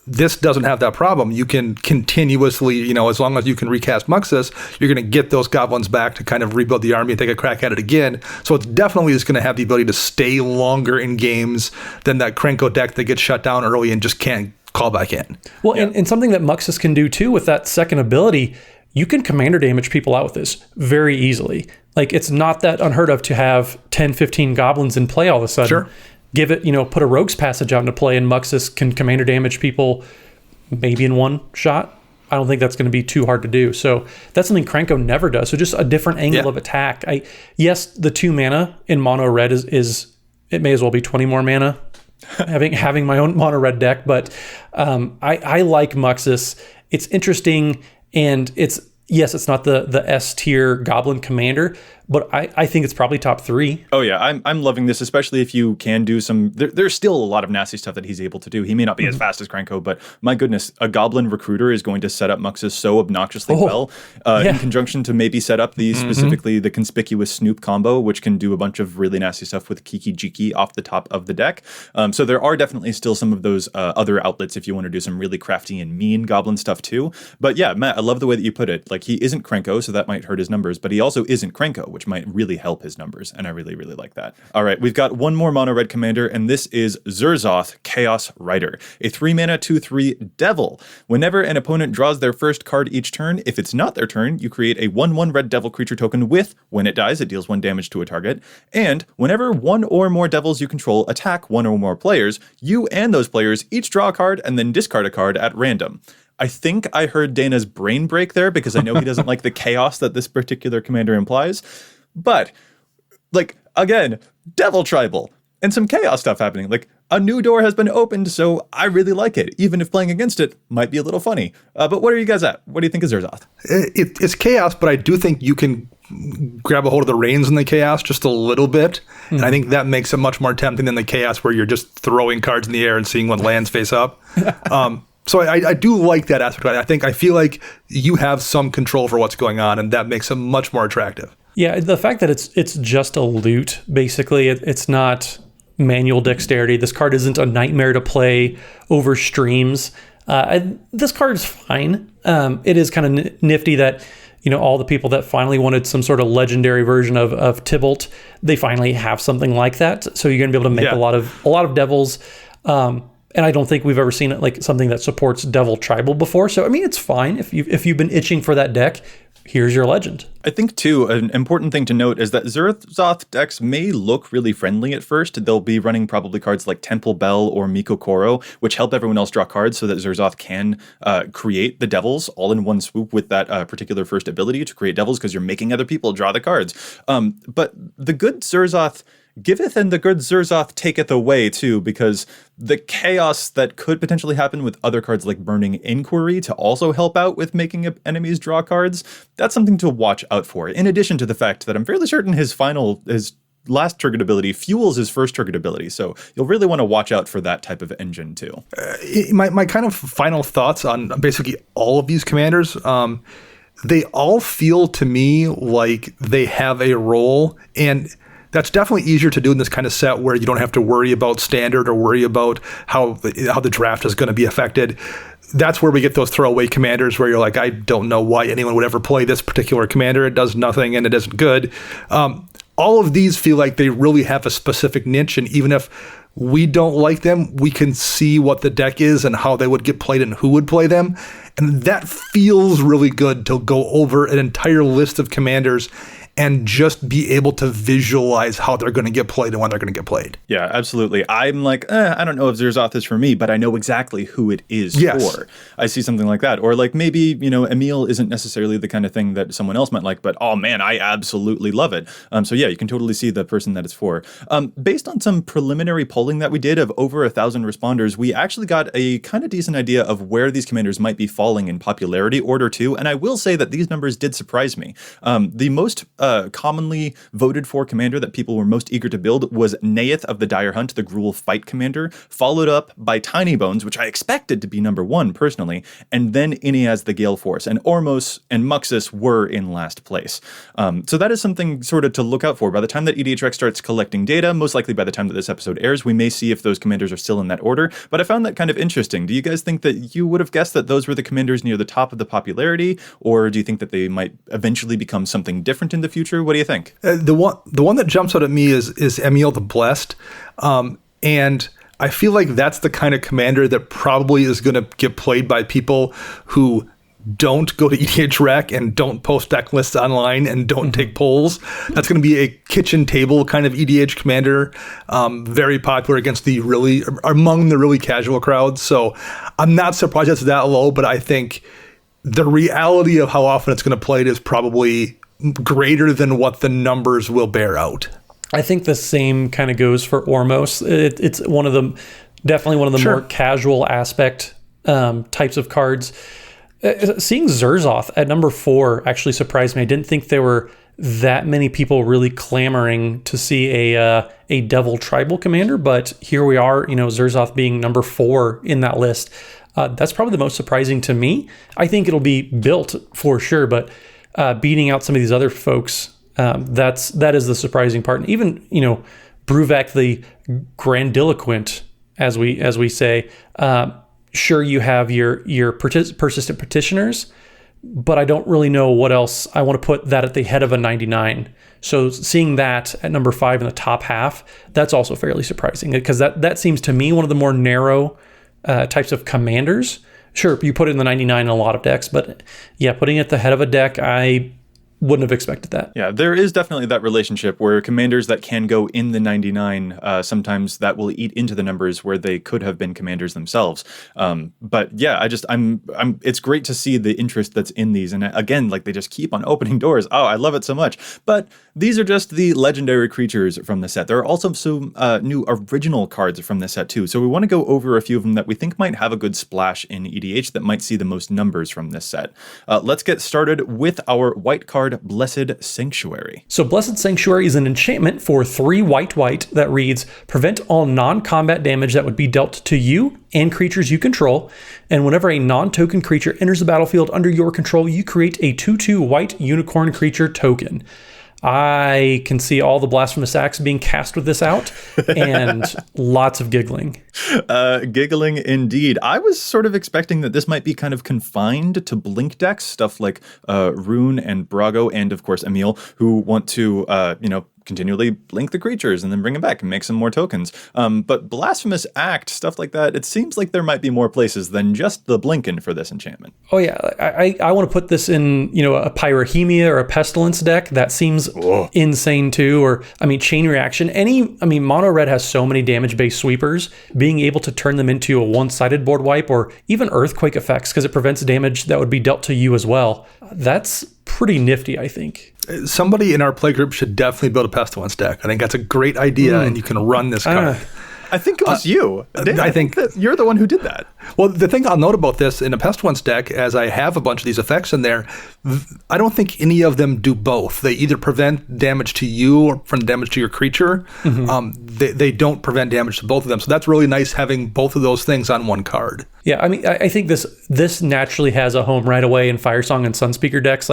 This doesn't have that problem. You can continuously, as long as you can recast Muxes, you're going to get those goblins back to kind of rebuild the army and take a crack at it again. So it definitely is going to have the ability to stay longer in games than that Krenko deck that gets shut down early and just can't call back in. Well, yeah. and something that Muxes can do too with that second ability, you can commander damage people out with this very easily. Like it's not that unheard of to have 10, 15 goblins in play all of a sudden. Sure. Give it, put a Rogue's Passage out into play, and Muxes can commander damage people maybe in one shot. I don't think that's going to be too hard to do. So that's something Krenko never does. So just a different angle of attack. Yes, the 2 mana in mono red is it may as well be 20 more mana. having my own mono red deck, but I like Muxes. It's interesting, and it's not the S tier Goblin commander, but I think it's probably top 3. Oh yeah, I'm loving this, especially if you can do some. There's still a lot of nasty stuff that he's able to do. He may not be as fast as Krenko, but my goodness, a Goblin Recruiter is going to set up Muxes so obnoxiously well, in conjunction to maybe set up specifically the Conspicuous Snoop combo, which can do a bunch of really nasty stuff with Kiki Jiki off the top of the deck. So there are definitely still some of those other outlets if you want to do some really crafty and mean Goblin stuff too. But yeah, Matt, I love the way that you put it. Like he isn't Krenko, so that might hurt his numbers, but he also isn't Krenko, which might really help his numbers, and I really, really like that. All right, we've got one more mono red commander, and this is Zurzoth, Chaos Rider, a 3-mana 2/3 devil. Whenever an opponent draws their first card each turn, if it's not their turn, you create a 1/1 red devil creature token with, when it dies, it deals 1 damage to a target, and whenever 1 or more devils you control attack 1 or more players, you and those players each draw a card and then discard a card at random. I think I heard Dana's brain break there, because I know he doesn't like the chaos that this particular commander implies. But, again, Devil Tribal and some chaos stuff happening. A new door has been opened, so I really like it, even if playing against it might be a little funny. But what are you guys at? What do you think of Zurzoth? It's chaos, but I do think you can grab a hold of the reins in the chaos just a little bit. And I think that makes it much more tempting than the chaos where you're just throwing cards in the air and seeing what lands face up. So I do like that aspect of it. I feel like you have some control for what's going on, and that makes it much more attractive. Yeah, the fact that it's just a loot, basically, it's not manual dexterity. This card isn't a nightmare to play over streams. This card is fine. It is kind of nifty that all the people that finally wanted some sort of legendary version of Tybalt, they finally have something like that. So you're going to be able to make a lot of devils. And I don't think we've ever seen it like something that supports Devil Tribal before. So I mean, it's fine if you've been itching for that deck. Here's your legend. I think, too, an important thing to note is that Zurzoth decks may look really friendly at first. They'll be running probably cards like Temple Bell or Miko Koro, which help everyone else draw cards so that Zurzoth can create the devils all in one swoop with that particular first ability to create devils, because you're making other people draw the cards. But the good Zurzoth giveth and the good Zurzoth taketh away too, because the chaos that could potentially happen with other cards like Burning Inquiry to also help out with making enemies draw cards, that's something to watch out for. In addition to the fact that I'm fairly certain his last triggered ability fuels his first triggered ability, so you'll really want to watch out for that type of engine too. My kind of final thoughts on basically all of these commanders, they all feel to me like they have a role, and That's definitely easier to do in this kind of set where you don't have to worry about standard or worry about how the draft is going to be affected. That's where we get those throwaway commanders where you're like, I don't know why anyone would ever play this particular commander. It does nothing and it isn't good. All of these feel like they really have a specific niche, and even if we don't like them, we can see what the deck is and how they would get played and who would play them. And that feels really good to go over an entire list of commanders and just be able to visualize how they're going to get played and when they're going to get played. Yeah, absolutely. I'm like, I don't know if Zerzoth is for me, but I know exactly who it is for. I see something like that. Or like maybe, Emil isn't necessarily the kind of thing that someone else might like, but oh man, I absolutely love it. So yeah, you can totally see the person that it's for. Based on some preliminary polling that we did of over 1,000 responders, we actually got a kind of decent idea of where these commanders might be falling in popularity order too. And I will say that these numbers did surprise me. The most commonly voted for commander that people were most eager to build was Neith of the Dire Hunt, the Gruul Fight commander, followed up by Tiny Bones, which I expected to be number one personally, and then Ineaz the Gale Force, and Ormos and Muxes were in last place. So that is something sort of to look out for. By the time that EDHREC starts collecting data, most likely by the time that this episode airs, we may see if those commanders are still in that order, but I found that kind of interesting. Do you guys think that you would have guessed that those were the commanders near the top of the popularity, or do you think that they might eventually become something different in the future? What do you think? The one that jumps out at me is Emil the Blessed, and I feel like that's the kind of commander that probably is going to get played by people who don't go to EDHREC and don't post deck lists online and don't take polls. That's going to be a kitchen table kind of EDH commander, very popular among the really casual crowds. So I'm not surprised it's that low, but I think the reality of how often it's going to play it is probably greater than what the numbers will bear out. I think the same kind of goes for Ormos. It's definitely one of the more casual aspect types of cards. Seeing Zerzoth at number 4 actually surprised me. I didn't think there were that many people really clamoring to see a Devil Tribal commander, but here we are, Zerzoth being number 4 in that list. That's probably the most surprising to me. I think it'll be built for sure, but beating out some of these other folks, that is the surprising part. And even, Brubeck, the grandiloquent, as we say, sure, you have your persistent petitioners, but I don't really know what else. I want to put that at the head of a 99. So seeing that at number 5 in the top half, that's also fairly surprising, because that seems to me one of the more narrow types of commanders. Sure, you put it in the 99 in a lot of decks, but yeah, putting it at the head of a deck, I wouldn't have expected that. Yeah, there is definitely that relationship where commanders that can go in the 99, sometimes that will eat into the numbers where they could have been commanders themselves. But yeah, it's great to see the interest that's in these. And again, like they just keep on opening doors. Oh, I love it so much. But these are just the legendary creatures from the set. There are also some new original cards from the set too. So we want to go over a few of them that we think might have a good splash in EDH that might see the most numbers from this set. Let's get started with our white card, Blessed Sanctuary. So Blessed Sanctuary is an enchantment for 3 white that reads, prevent all non-combat damage that would be dealt to you and creatures you control, and whenever a non-token creature enters the battlefield under your control, you create a 2/2 white unicorn creature token. I can see all the blasphemous acts being cast with this out, and lots of giggling. Giggling indeed. I was sort of expecting that this might be kind of confined to blink decks, stuff like Rune and Brago, and of course Emil, who want to, continually blink the creatures and then bring them back and make some more tokens. But Blasphemous Act, stuff like that, it seems like there might be more places than just the blinking for this enchantment. Oh yeah, I want to put this in, a Pyrrhemia or a Pestilence deck. That seems insane too. Or, Chain Reaction. Mono Red has so many damage-based sweepers. Being able to turn them into a one-sided board wipe or even Earthquake effects, because it prevents damage that would be dealt to you as well. That's pretty nifty, I think. Somebody in our play group should definitely build a Pestilence deck. I think that's a great idea, and you can run this card. I think it was you. Dan, I think that you're the one who did that. Well, the thing I'll note about this in a Pestilence deck, as I have a bunch of these effects in there, I don't think any of them do both. They either prevent damage to you or prevent damage to your creature. They don't prevent damage to both of them. So that's really nice having both of those things on one card. Yeah, I think this naturally has a home right away in Firesong and Sunspeaker decks,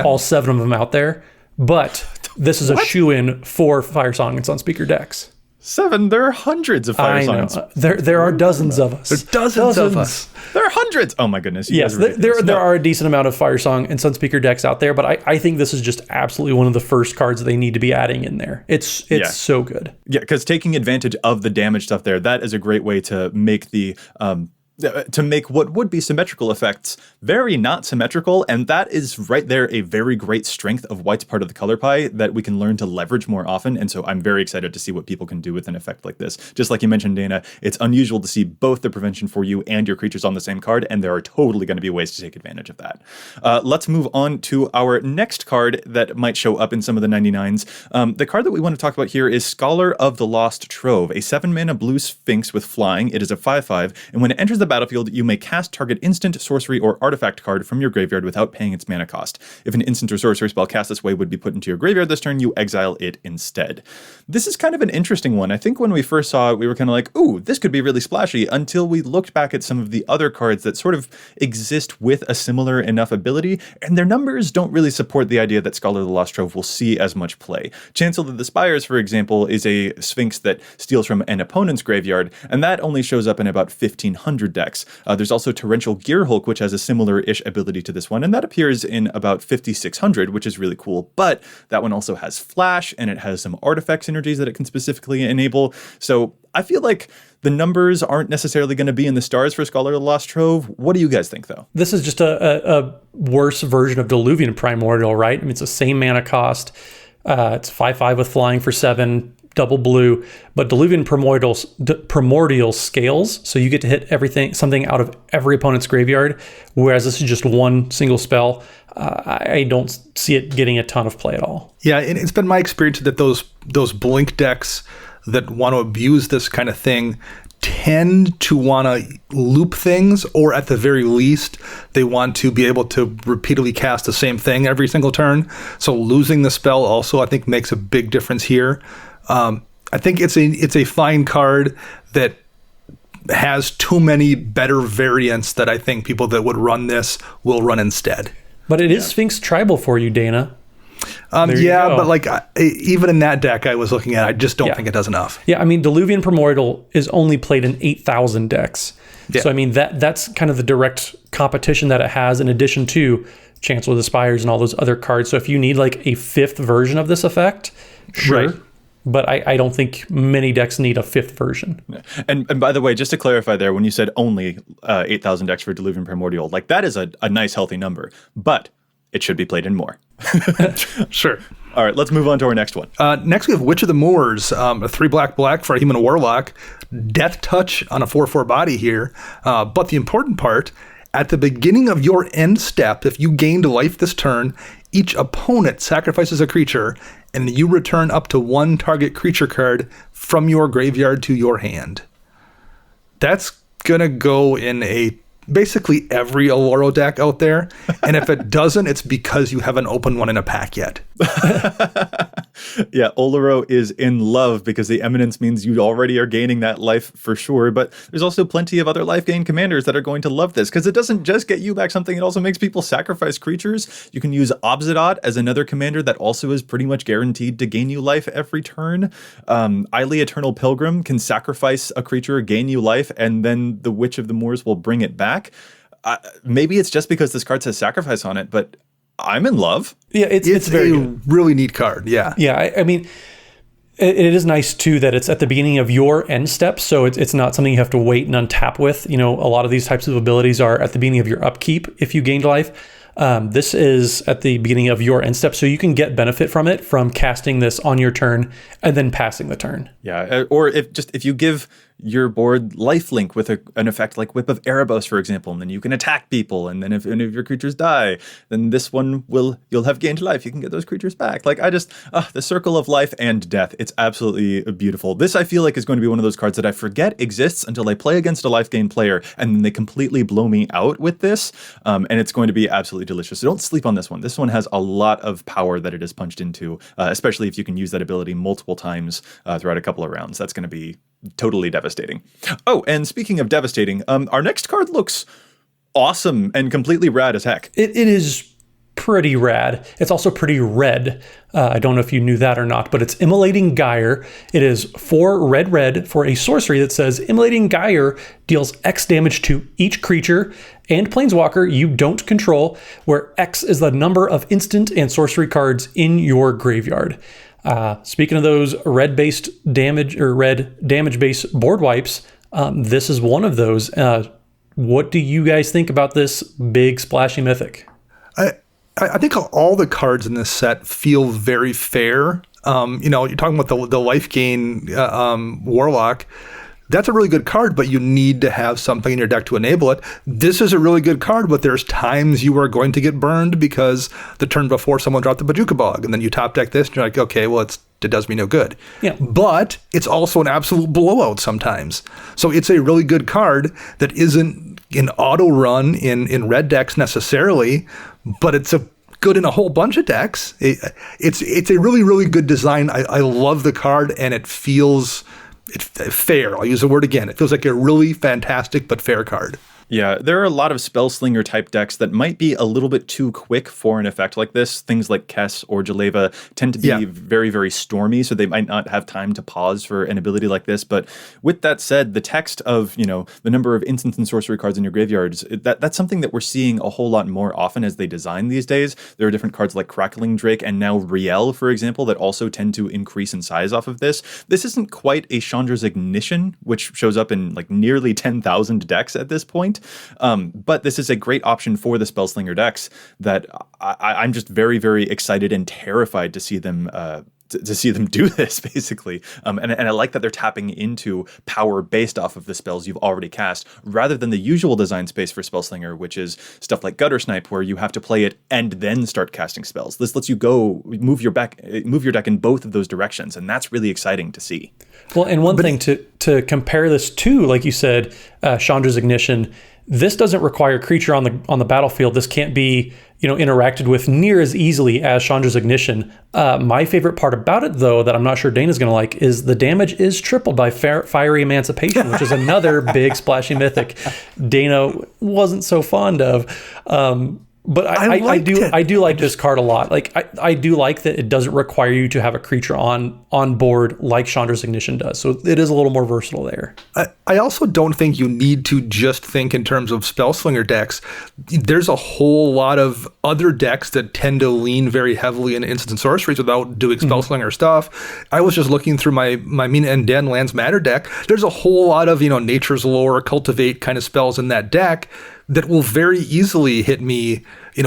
all 7 of them out there. But this is a shoe-in for Firesong and Sunspeaker decks. 7, there are hundreds of fire songs. There are dozens of us. There's dozens of us. There are hundreds. Oh my goodness. Yes, there are a decent amount of Firesong and Sunspeaker decks out there, but I think this is just absolutely one of the first cards they need to be adding in there. It's so good. Yeah, because taking advantage of the damage stuff there, that is a great way to make what would be symmetrical effects very not symmetrical, and that is right there a very great strength of White's part of the color pie that we can learn to leverage more often, and so I'm very excited to see what people can do with an effect like this. Just like you mentioned, Dana, it's unusual to see both the prevention for you and your creatures on the same card, and there are totally going to be ways to take advantage of that. Let's move on to our next card that might show up in some of the 99s. The card that we want to talk about here is Scholar of the Lost Trove, a 7-mana blue Sphinx with flying. It is a 5/5, and when it enters the battlefield, you may cast target instant, sorcery, or artifact card from your graveyard without paying its mana cost. If an instant or sorcery spell cast this way would be put into your graveyard this turn, you exile it instead. This is kind of an interesting one. I think when we first saw it, we were kind of like, ooh, this could be really splashy, until we looked back at some of the other cards that sort of exist with a similar enough ability, and their numbers don't really support the idea that Scholar of the Lost Trove will see as much play. Chancellor of the Spires, for example, is a Sphinx that steals from an opponent's graveyard, and that only shows up in about 1,500 decks. There's also Torrential Gearhulk, which has a similar-ish ability to this one, and that appears in about 5,600, which is really cool. But that one also has Flash, and it has some artifact synergies that it can specifically enable. So I feel like the numbers aren't necessarily going to be in the stars for Scholar of the Lost Trove. What do you guys think, though? This is just a worse version of Diluvian Primordial, right? I mean, it's the same mana cost. It's 5/5 with flying for 7. Double blue, but Diluvian Primordial scales, so you get to hit something out of every opponent's graveyard, whereas this is just one single spell. I don't see it getting a ton of play at all. Yeah, and it's been my experience that those blink decks that want to abuse this kind of thing tend to want to loop things, or at the very least, they want to be able to repeatedly cast the same thing every single turn. So losing the spell also, I think, makes a big difference here. I think it's a fine card that has too many better variants that I think people that would run this will run instead. But it is Sphinx Tribal for you, Dana. But like even in that deck I was looking at, I just don't think it does enough. Yeah, I mean, Diluvian Primordial is only played in 8,000 decks. Yeah. So I mean, that's kind of the direct competition that it has, in addition to Chancellor of the Spires and all those other cards. So if you need like a fifth version of this effect, sure. Right. But I don't think many decks need a fifth version. And by the way, just to clarify there, when you said only 8,000 decks for Diluvian Primordial, like that is a nice healthy number, but it should be played in more. Sure. All right, let's move on to our next one. Next we have Witch of the Moors, a 3 black for a human warlock, Death Touch on a 4/4 body here. But the important part, at the beginning of your end step, if you gained life this turn, each opponent sacrifices a creature, and you return up to 1 target creature card from your graveyard to your hand. That's going to go in basically every Alloro deck out there. And if it doesn't, it's because you haven't opened one in a pack yet. Yeah, Alloro is in love because the Eminence means you already are gaining that life for sure. But there's also plenty of other life gain commanders that are going to love this because it doesn't just get you back something, it also makes people sacrifice creatures. You can use Obzidot as another commander that also is pretty much guaranteed to gain you life every turn. Eily Eternal Pilgrim can sacrifice a creature, gain you life, and then the Witch of the Moors will bring it back. Maybe it's just because this card says sacrifice on it, but I'm in love. Yeah, it's very good. Really neat card. Yeah. Yeah, I mean, it is nice too that it's at the beginning of your end step, so it's not something you have to wait and untap with. You know, a lot of these types of abilities are at the beginning of your upkeep if you gained life. This is at the beginning of your end step, so you can get benefit from it from casting this on your turn and then passing the turn. Yeah, or if you give your board lifelink with an effect like Whip of Erebos, for example, and then you can attack people, and then if any of your creatures die, then this one you'll have gained life. You can get those creatures back. Like the circle of life and death. It's absolutely beautiful. This I feel like is going to be one of those cards that I forget exists until I play against a life gain player, and then they completely blow me out with this, and it's going to be absolutely delicious. So don't sleep on this one. This one has a lot of power that it is punched into, especially if you can use that ability multiple times throughout a couple of rounds. That's going to be totally devastating. Oh, and speaking of devastating, our next card looks awesome and completely rad as heck. It is pretty rad. It's also pretty red. I don't know if you knew that or not, but it's Imitating Geyer. It is 4 red for a sorcery that says Imitating Geyer deals X damage to each creature and planeswalker you don't control, where X is the number of instant and sorcery cards in your graveyard. Speaking of those red-based damage or red damage-based board wipes, this is one of those. What do you guys think about this big splashy mythic? I think all the cards in this set feel very fair. You're talking about the life gain Warlock. That's a really good card, but you need to have something in your deck to enable it. This is a really good card, but there's times you are going to get burned because the turn before someone dropped the Bajuka Bog, and then you top deck this, and you're like, okay, well, it does me no good. Yeah. But it's also an absolute blowout sometimes. So it's a really good card that isn't an auto run in red decks necessarily, but it's good in a whole bunch of decks. It's a really, really good design. I love the card, and it feels fair. I'll use the word again. It feels like a really fantastic but fair card. Yeah, there are a lot of Spellslinger type decks that might be a little bit too quick for an effect like this. Things like Kess or Jaleva tend to be very, very stormy, so they might not have time to pause for an ability like this. But with that said, the text of, the number of instant and sorcery cards in your graveyards, that's something that we're seeing a whole lot more often as they design these days. There are different cards like Crackling Drake and now Riel, for example, that also tend to increase in size off of this. This isn't quite a Chandra's Ignition, which shows up in like nearly 10,000 decks at this point. But this is a great option for the Spellslinger decks that I'm just very, very excited and terrified to see them to see them do this, basically. And I like that they're tapping into power based off of the spells you've already cast, rather than the usual design space for Spellslinger, which is stuff like Gutter Snipe, where you have to play it and then start casting spells. This lets you go move your deck in both of those directions, and that's really exciting to see. Well, and one thing to compare this to, like you said, Chandra's Ignition, this doesn't require a creature on the battlefield. This can't be, interacted with near as easily as Chandra's Ignition. My favorite part about it, though, that I'm not sure Dana's going to like, is the damage is tripled by Fiery Emancipation, which is another big splashy mythic Dana wasn't so fond of. But I do like this card a lot. Like I do like that it doesn't require you to have a creature on board like Chandra's Ignition does. So it is a little more versatile there. I also don't think you need to just think in terms of Spellslinger decks. There's a whole lot of other decks that tend to lean very heavily into instant sorceries without doing Spellslinger stuff. I was just looking through my Mina and Den Lands Matter deck. There's a whole lot of, Nature's Lore, Cultivate kind of spells in that deck that will very easily hit me,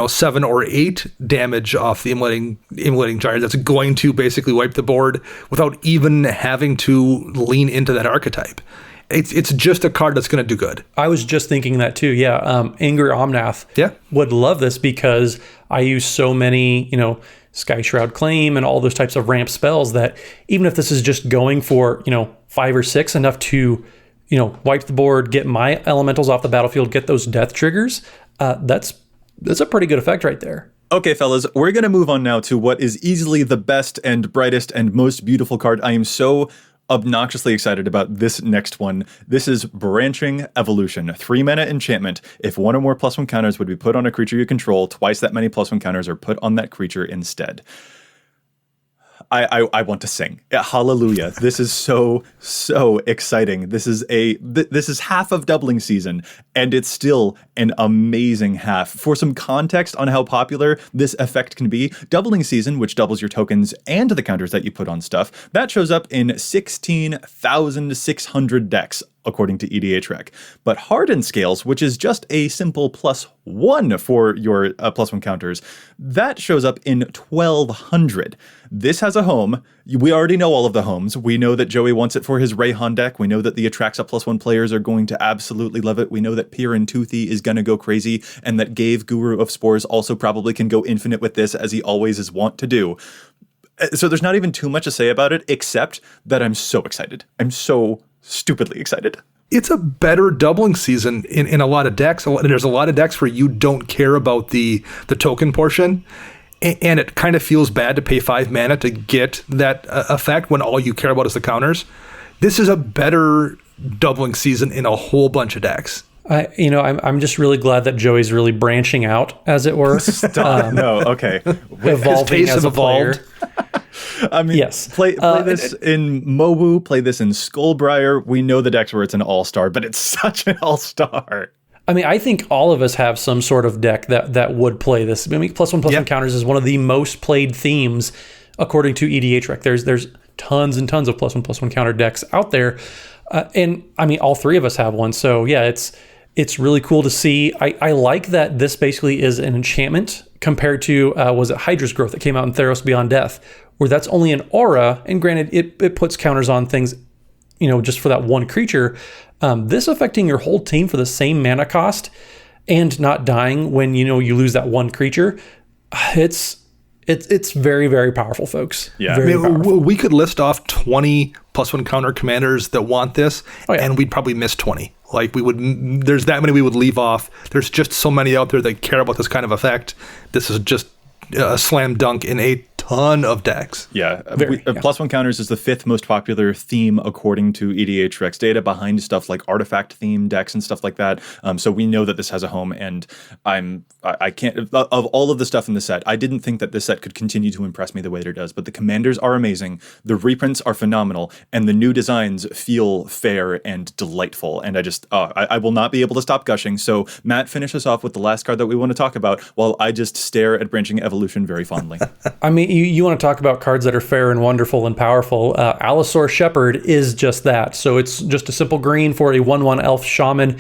7 or 8 damage off the Imitating Geyer. That's going to basically wipe the board without even having to lean into that archetype. It's just a card that's going to do good. I was just thinking that too. Yeah, Angry Omnath would love this because I use so many, Sky Shroud Claim and all those types of ramp spells that even if this is just going for, 5 or 6, enough to wipe the board, get my elementals off the battlefield, get those death triggers, that's a pretty good effect right there. Okay, fellas, we're going to move on now to what is easily the best and brightest and most beautiful card. I am so obnoxiously excited about this next one. This is Branching Evolution. 3 mana enchantment. If 1 or more +1 counters would be put on a creature you control, twice that many +1 counters are put on that creature instead. I want to sing. Hallelujah. This is so exciting. This is half of doubling season, and it's still an amazing half. For some context on how popular this effect can be, doubling season, which doubles your tokens and the counters that you put on stuff, that shows up in 16,600 decks, according to EDHREC. But Hardened Scales, which is just a simple +1 for your +1 counters, that shows up in 1,200. This has a home. We already know all of the homes. We know that Joey wants it for his Rayhan deck. We know that the Atraxa +1 players are going to absolutely love it. We know that Pier and Toothy is going to go crazy, and that Gave, Guru of Spores, also probably can go infinite with this, as he always is wont to do. So there's not even too much to say about it, except that I'm so excited. I'm so stupidly excited. It's a better doubling season in a lot of decks. And there's a lot of decks where you don't care about the token portion, and it kind of feels bad to pay 5 mana to get that effect when all you care about is the counters. This is a better doubling season in a whole bunch of decks. I'm just really glad that Joey's really branching out, as it were. Stop. No, okay. Evolving as a player. I mean, yes. Play this in Mowu, play this in Skullbriar. We know the decks where it's an all-star, but it's such an all-star. I mean, I think all of us have some sort of deck that would play this. I mean, +1/+1 counters is one of the most played themes, according to EDHREC. There's tons and tons of +1/+1 counter decks out there. And I mean, all three of us have one. So yeah, it's really cool to see. I like that this basically is an enchantment compared to, was it Hydra's Growth that came out in Theros Beyond Death, where that's only an aura. And granted, it puts counters on things, just for that one creature. This affecting your whole team for the same mana cost and not dying when, you lose that one creature. It's very, very powerful, folks. Yeah. Very powerful. We could list off 20 +1 counter commanders that want this, and we'd probably miss 20. Like there's that many we would leave off. There's just so many out there that care about this kind of effect. This is just a slam dunk in a ton of decks. Yeah. +1 counters is the 5th most popular theme according to EDHREC's data, behind stuff like artifact theme decks and stuff like that. So we know that this has a home, and I can't, of all of the stuff in the set, I didn't think that this set could continue to impress me the way that it does, but the commanders are amazing, the reprints are phenomenal, and the new designs feel fair and delightful, and I will not be able to stop gushing. So Matt, finish us off with the last card that we want to talk about while I just stare at Branching Evolution very fondly. I mean, you want to talk about cards that are fair and wonderful and powerful. Allosaurus Shepherd is just that. So it's just a simple green for a 1/1 elf shaman.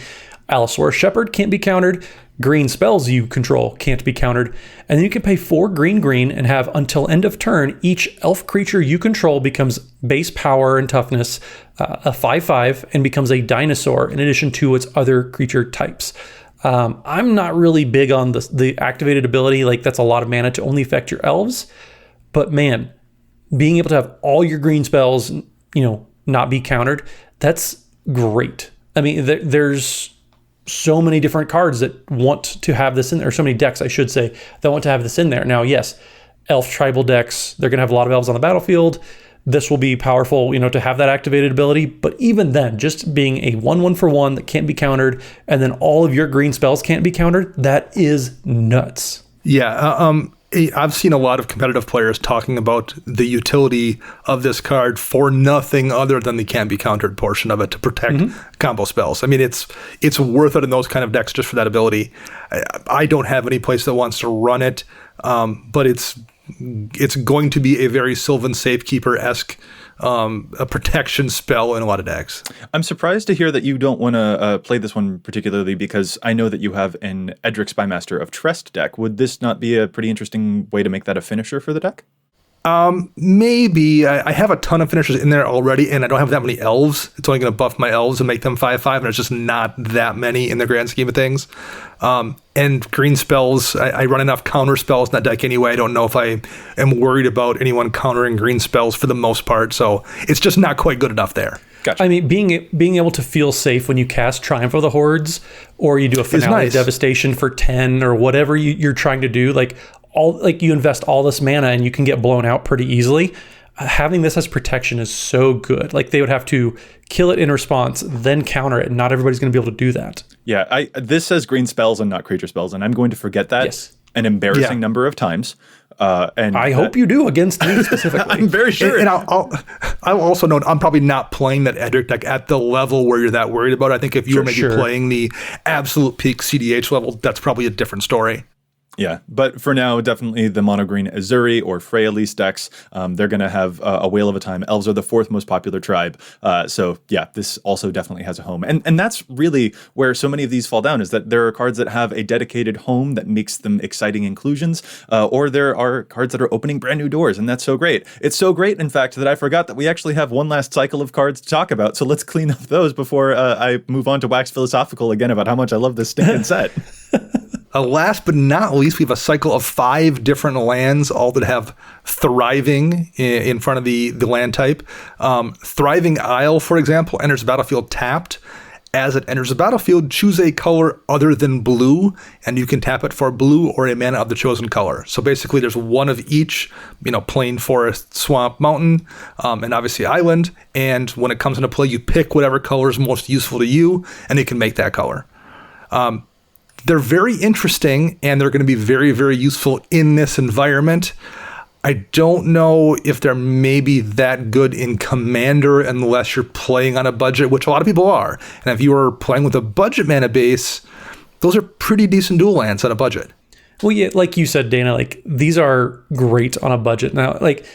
Allosaurus Shepherd can't be countered. Green spells you control can't be countered. And then you can pay 4 green and have until end of turn, each elf creature you control becomes base power and toughness, a 5/5, and becomes a dinosaur in addition to its other creature types. I'm not really big on the activated ability. Like, that's a lot of mana to only affect your elves. But man, being able to have all your green spells, not be countered, that's great. I mean, there's so many different cards that want to have this in there, or so many decks, I should say, that want to have this in there. Now, yes, elf tribal decks, they're going to have a lot of elves on the battlefield. This will be powerful, to have that activated ability. But even then, just being a 1/1 for 1 that can't be countered, and then all of your green spells can't be countered, that is nuts. Yeah, I've seen a lot of competitive players talking about the utility of this card for nothing other than the can't be countered portion of it to protect combo spells. I mean, it's worth it in those kind of decks just for that ability. I don't have any place that wants to run it, but it's going to be a very Sylvan Safekeeper-esque a protection spell in a lot of decks. I'm surprised to hear that you don't want to play this one particularly, because I know that you have an Edric Spymaster of Trest deck. Would this not be a pretty interesting way to make that a finisher for the deck? Maybe. I have a ton of finishers in there already, and I don't have that many elves. It's only going to buff my elves and make them 5/5, and there's just not that many in the grand scheme of things. And green spells, I run enough counter spells in that deck anyway. I don't know if I am worried about anyone countering green spells for the most part, so it's just not quite good enough there. Gotcha. I mean, being able to feel safe when you cast Triumph of the Hordes, or you do a Finale Devastation for 10, or whatever you're trying to do, you invest all this mana and you can get blown out pretty easily. Having this as protection is so good. Like, they would have to kill it in response, then counter it, and not everybody's going to be able to do that. Yeah, this says green spells and not creature spells, and I'm going to forget that an embarrassing number of times. And I hope you do against me specifically. I'm very sure. And I'll also note, I'm probably not playing that Edric deck at the level where you're that worried about it. I think if you were maybe playing the absolute peak CDH level, that's probably a different story. Yeah, but for now, definitely the mono green Azuri or Freyalise decks. They're going to have a whale of a time. Elves are the 4th most popular tribe. So yeah, this also definitely has a home. And that's really where so many of these fall down, is that there are cards that have a dedicated home that makes them exciting inclusions, or there are cards that are opening brand new doors, and that's so great. It's so great, in fact, that I forgot that we actually have one last cycle of cards to talk about. So let's clean up those before I move on to wax philosophical again about how much I love this stinking set. Last but not least, we have a cycle of 5 different lands, all that have Thriving in front of the land type. Thriving Isle, for example, enters the battlefield tapped. As it enters the battlefield, choose a color other than blue, and you can tap it for blue or a mana of the chosen color. So basically, there's one of each, plain, forest, swamp, mountain, and obviously island. And when it comes into play, you pick whatever color is most useful to you, and you can make that color. They're very interesting, and they're going to be very, very useful in this environment. I don't know if they're maybe that good in Commander unless you're playing on a budget, which a lot of people are. And if you are playing with a budget mana base, those are pretty decent dual lands on a budget. Well, yeah, like you said, Dana, like these are great on a budget. Now, like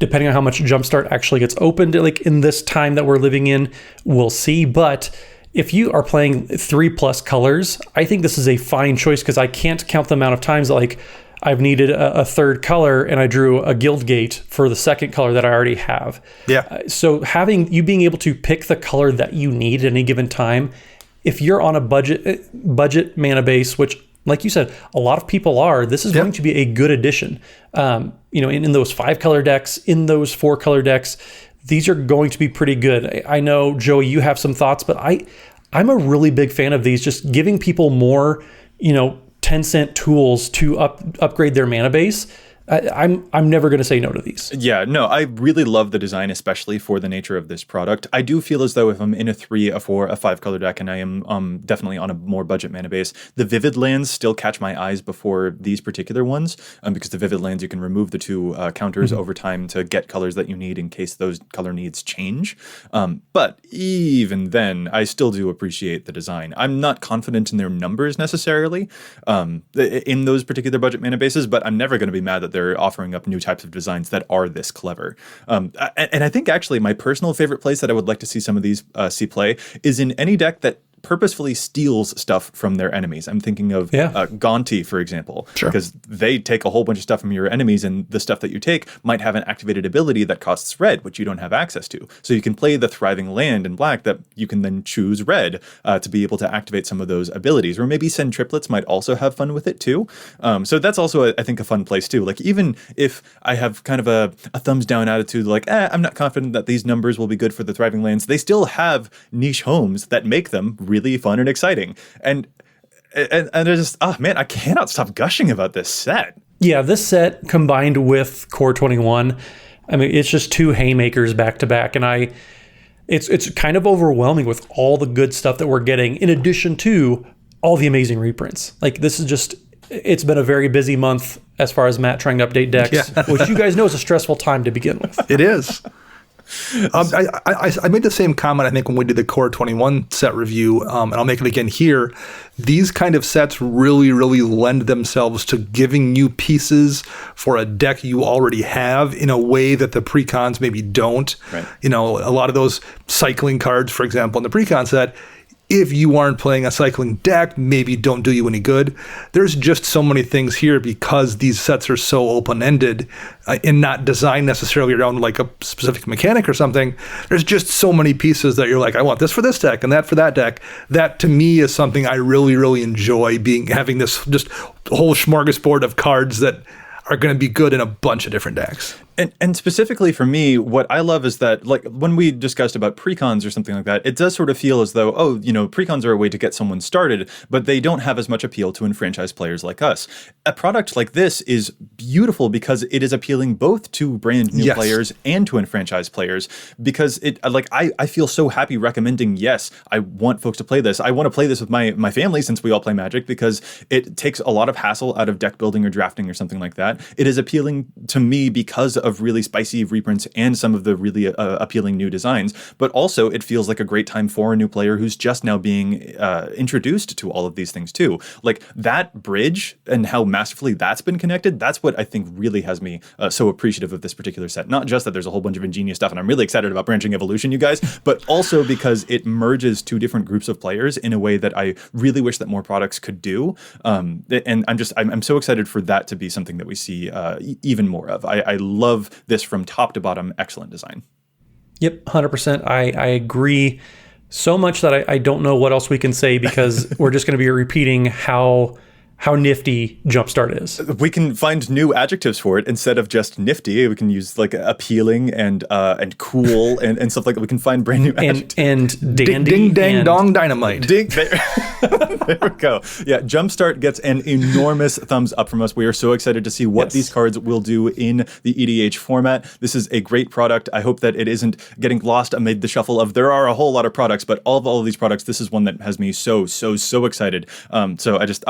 depending on how much Jumpstart actually gets opened, like in this time that we're living in, we'll see. But if you are playing 3+ colors, I think this is a fine choice because I can't count the amount of times like I've needed a third color and I drew a Guild Gate for the second color that I already have. Yeah. So you being able to pick the color that you need at any given time, if you're on a budget mana base, which like you said, a lot of people are, this is going to be a good addition. In those 5-color decks, in those 4-color decks, these are going to be pretty good. I know, Joey, you have some thoughts, but I'm a really big fan of these, just giving people more, 10-cent tools to upgrade their mana base. I'm never going to say no to these. Yeah, no, I really love the design, especially for the nature of this product. I do feel as though if I'm in a 3, a 4, a 5-color deck, and I am definitely on a more budget mana base, the Vivid lands still catch my eyes before these particular ones, because the Vivid lands, you can remove the 2 counters over time to get colors that you need in case those color needs change. But even then, I still do appreciate the design. I'm not confident in their numbers necessarily in those particular budget mana bases, but I'm never going to be mad that they're offering up new types of designs that are this clever. And I think actually my personal favorite place that I would like to see some of these see play is in any deck that purposefully steals stuff from their enemies. I'm thinking of Gonti, for example, because they take a whole bunch of stuff from your enemies, and the stuff that you take might have an activated ability that costs red, which you don't have access to. So you can play the Thriving Land in black that you can then choose red to be able to activate some of those abilities, or maybe Send Triplets might also have fun with it too. So that's also, I think, a fun place too. Like even if I have kind of a thumbs down attitude, like, I'm not confident that these numbers will be good for the Thriving Lands, they still have niche homes that make them really fun and exciting. And I just, I cannot stop gushing about this set. Yeah, this set combined with Core 21, I mean, it's just 2 haymakers back to back, and it's kind of overwhelming with all the good stuff that we're getting, in addition to all the amazing reprints. Like this is just, it's been a very busy month as far as Matt trying to update decks, which you guys know is a stressful time to begin with. It is. I made the same comment, I think, when we did the Core 21 set review, and I'll make it again here. These kind of sets really, really lend themselves to giving you pieces for a deck you already have in a way that the precons maybe don't. Right. A lot of those cycling cards, for example, in the precon set, if you aren't playing a cycling deck, maybe don't do you any good. There's just so many things here because these sets are so open-ended and not designed necessarily around like a specific mechanic or something. There's just so many pieces that you're like, I want this for this deck and that for that deck. That to me is something I really, really enjoy, having this just whole smorgasbord of cards that are going to be good in a bunch of different decks. And specifically for me, what I love is that, like, when we discussed about precons or something like that, it does sort of feel as though, precons are a way to get someone started, but they don't have as much appeal to enfranchised players like us. A product like this is beautiful because it is appealing both to brand new players and to enfranchised players, because I feel so happy recommending, yes, I want folks to play this. I want to play this with my family since we all play Magic, because it takes a lot of hassle out of deck building or drafting or something like that. It is appealing to me because of really spicy reprints and some of the really appealing new designs, but also it feels like a great time for a new player who's just now being introduced to all of these things too. Like that bridge and how masterfully that's been connected, that's what I think really has me so appreciative of this particular set. Not just that there's a whole bunch of ingenious stuff, and I'm really excited about Branching Evolution, you guys, but also because it merges 2 different groups of players in a way that I really wish that more products could do. And I'm so excited for that to be something that we see even more of. I love this from top to bottom. Excellent design. Yep, 100%. I agree so much that I don't know what else we can say, because we're just going to be repeating how how nifty Jumpstart is. We can find new adjectives for it instead of just nifty. We can use like appealing and cool and stuff like that. We can find brand new adjectives. And dandy. Ding, dang, dong, dynamite. There we go. Yeah, Jumpstart gets an enormous thumbs up from us. We are so excited to see what these cards will do in the EDH format. This is a great product. I hope that it isn't getting lost amid the shuffle of there are a whole lot of products, but all of these products, this is one that has me so excited. So I just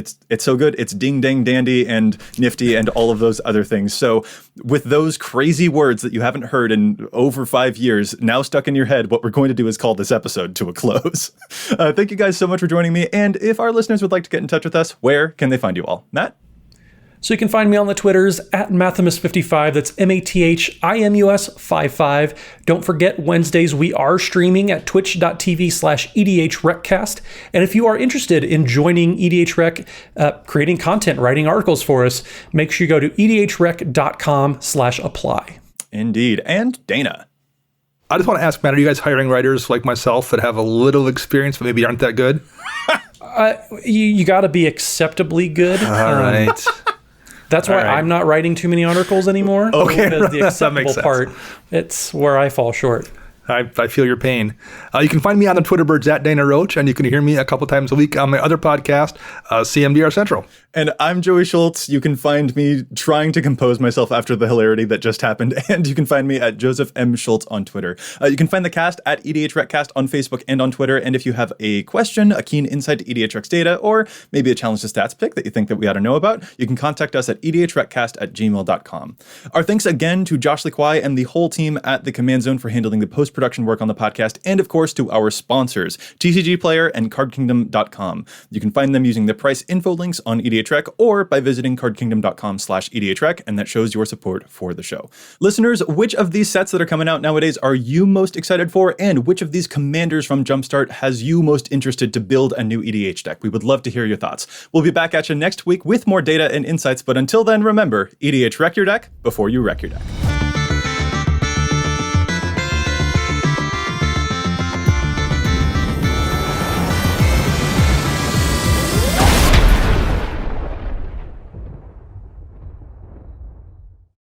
it's so good. It's ding dang dandy and nifty and all of those other things. So with those crazy words that you haven't heard in over 5 years now stuck in your head, what we're going to do is call this episode to a close. Thank you guys so much for joining me. And if our listeners would like to get in touch with us, where can they find you all? Matt? So you can find me on the Twitters at Mathimus55. That's MATHIMUS55. Don't forget, Wednesdays we are streaming at twitch.tv/EDHRECast. And if you are interested in joining EDHREC, creating content, writing articles for us, make sure you go to EDHREC.com/apply. Indeed. And Dana. I just want to ask, Matt, are you guys hiring writers like myself that have a little experience but maybe aren't that good? You got to be acceptably good. All right. That's why I'm not writing too many articles anymore. Okay, because the acceptable part, it's where I fall short. I feel your pain. You can find me on the Twitter birds at Dana Roach, and you can hear me a couple times a week on my other podcast, CMDR Central. And I'm Joey Schultz. You can find me trying to compose myself after the hilarity that just happened. And you can find me at Joseph M. Schultz on Twitter. You can find the cast at EDHRECast on Facebook and on Twitter. And if you have a question, a keen insight to EDHREC's data, or maybe a challenge to stats pick that you think that we ought to know about, you can contact us at EDHRECast@gmail.com. Our thanks again to Josh Lequai and the whole team at the Command Zone for handling the post-production work on the podcast. And of course, to our sponsors, TCG Player and CardKingdom.com. You can find them using the price info links on EDHREC or by visiting cardkingdom.com/EDHREC, and that shows your support for the show. Listeners, which of these sets that are coming out nowadays are you most excited for, and which of these commanders from Jumpstart has you most interested to build a new EDH deck? We would love to hear your thoughts. We'll be back at you next week with more data and insights, but until then, remember, EDHREC your deck before you wreck your deck.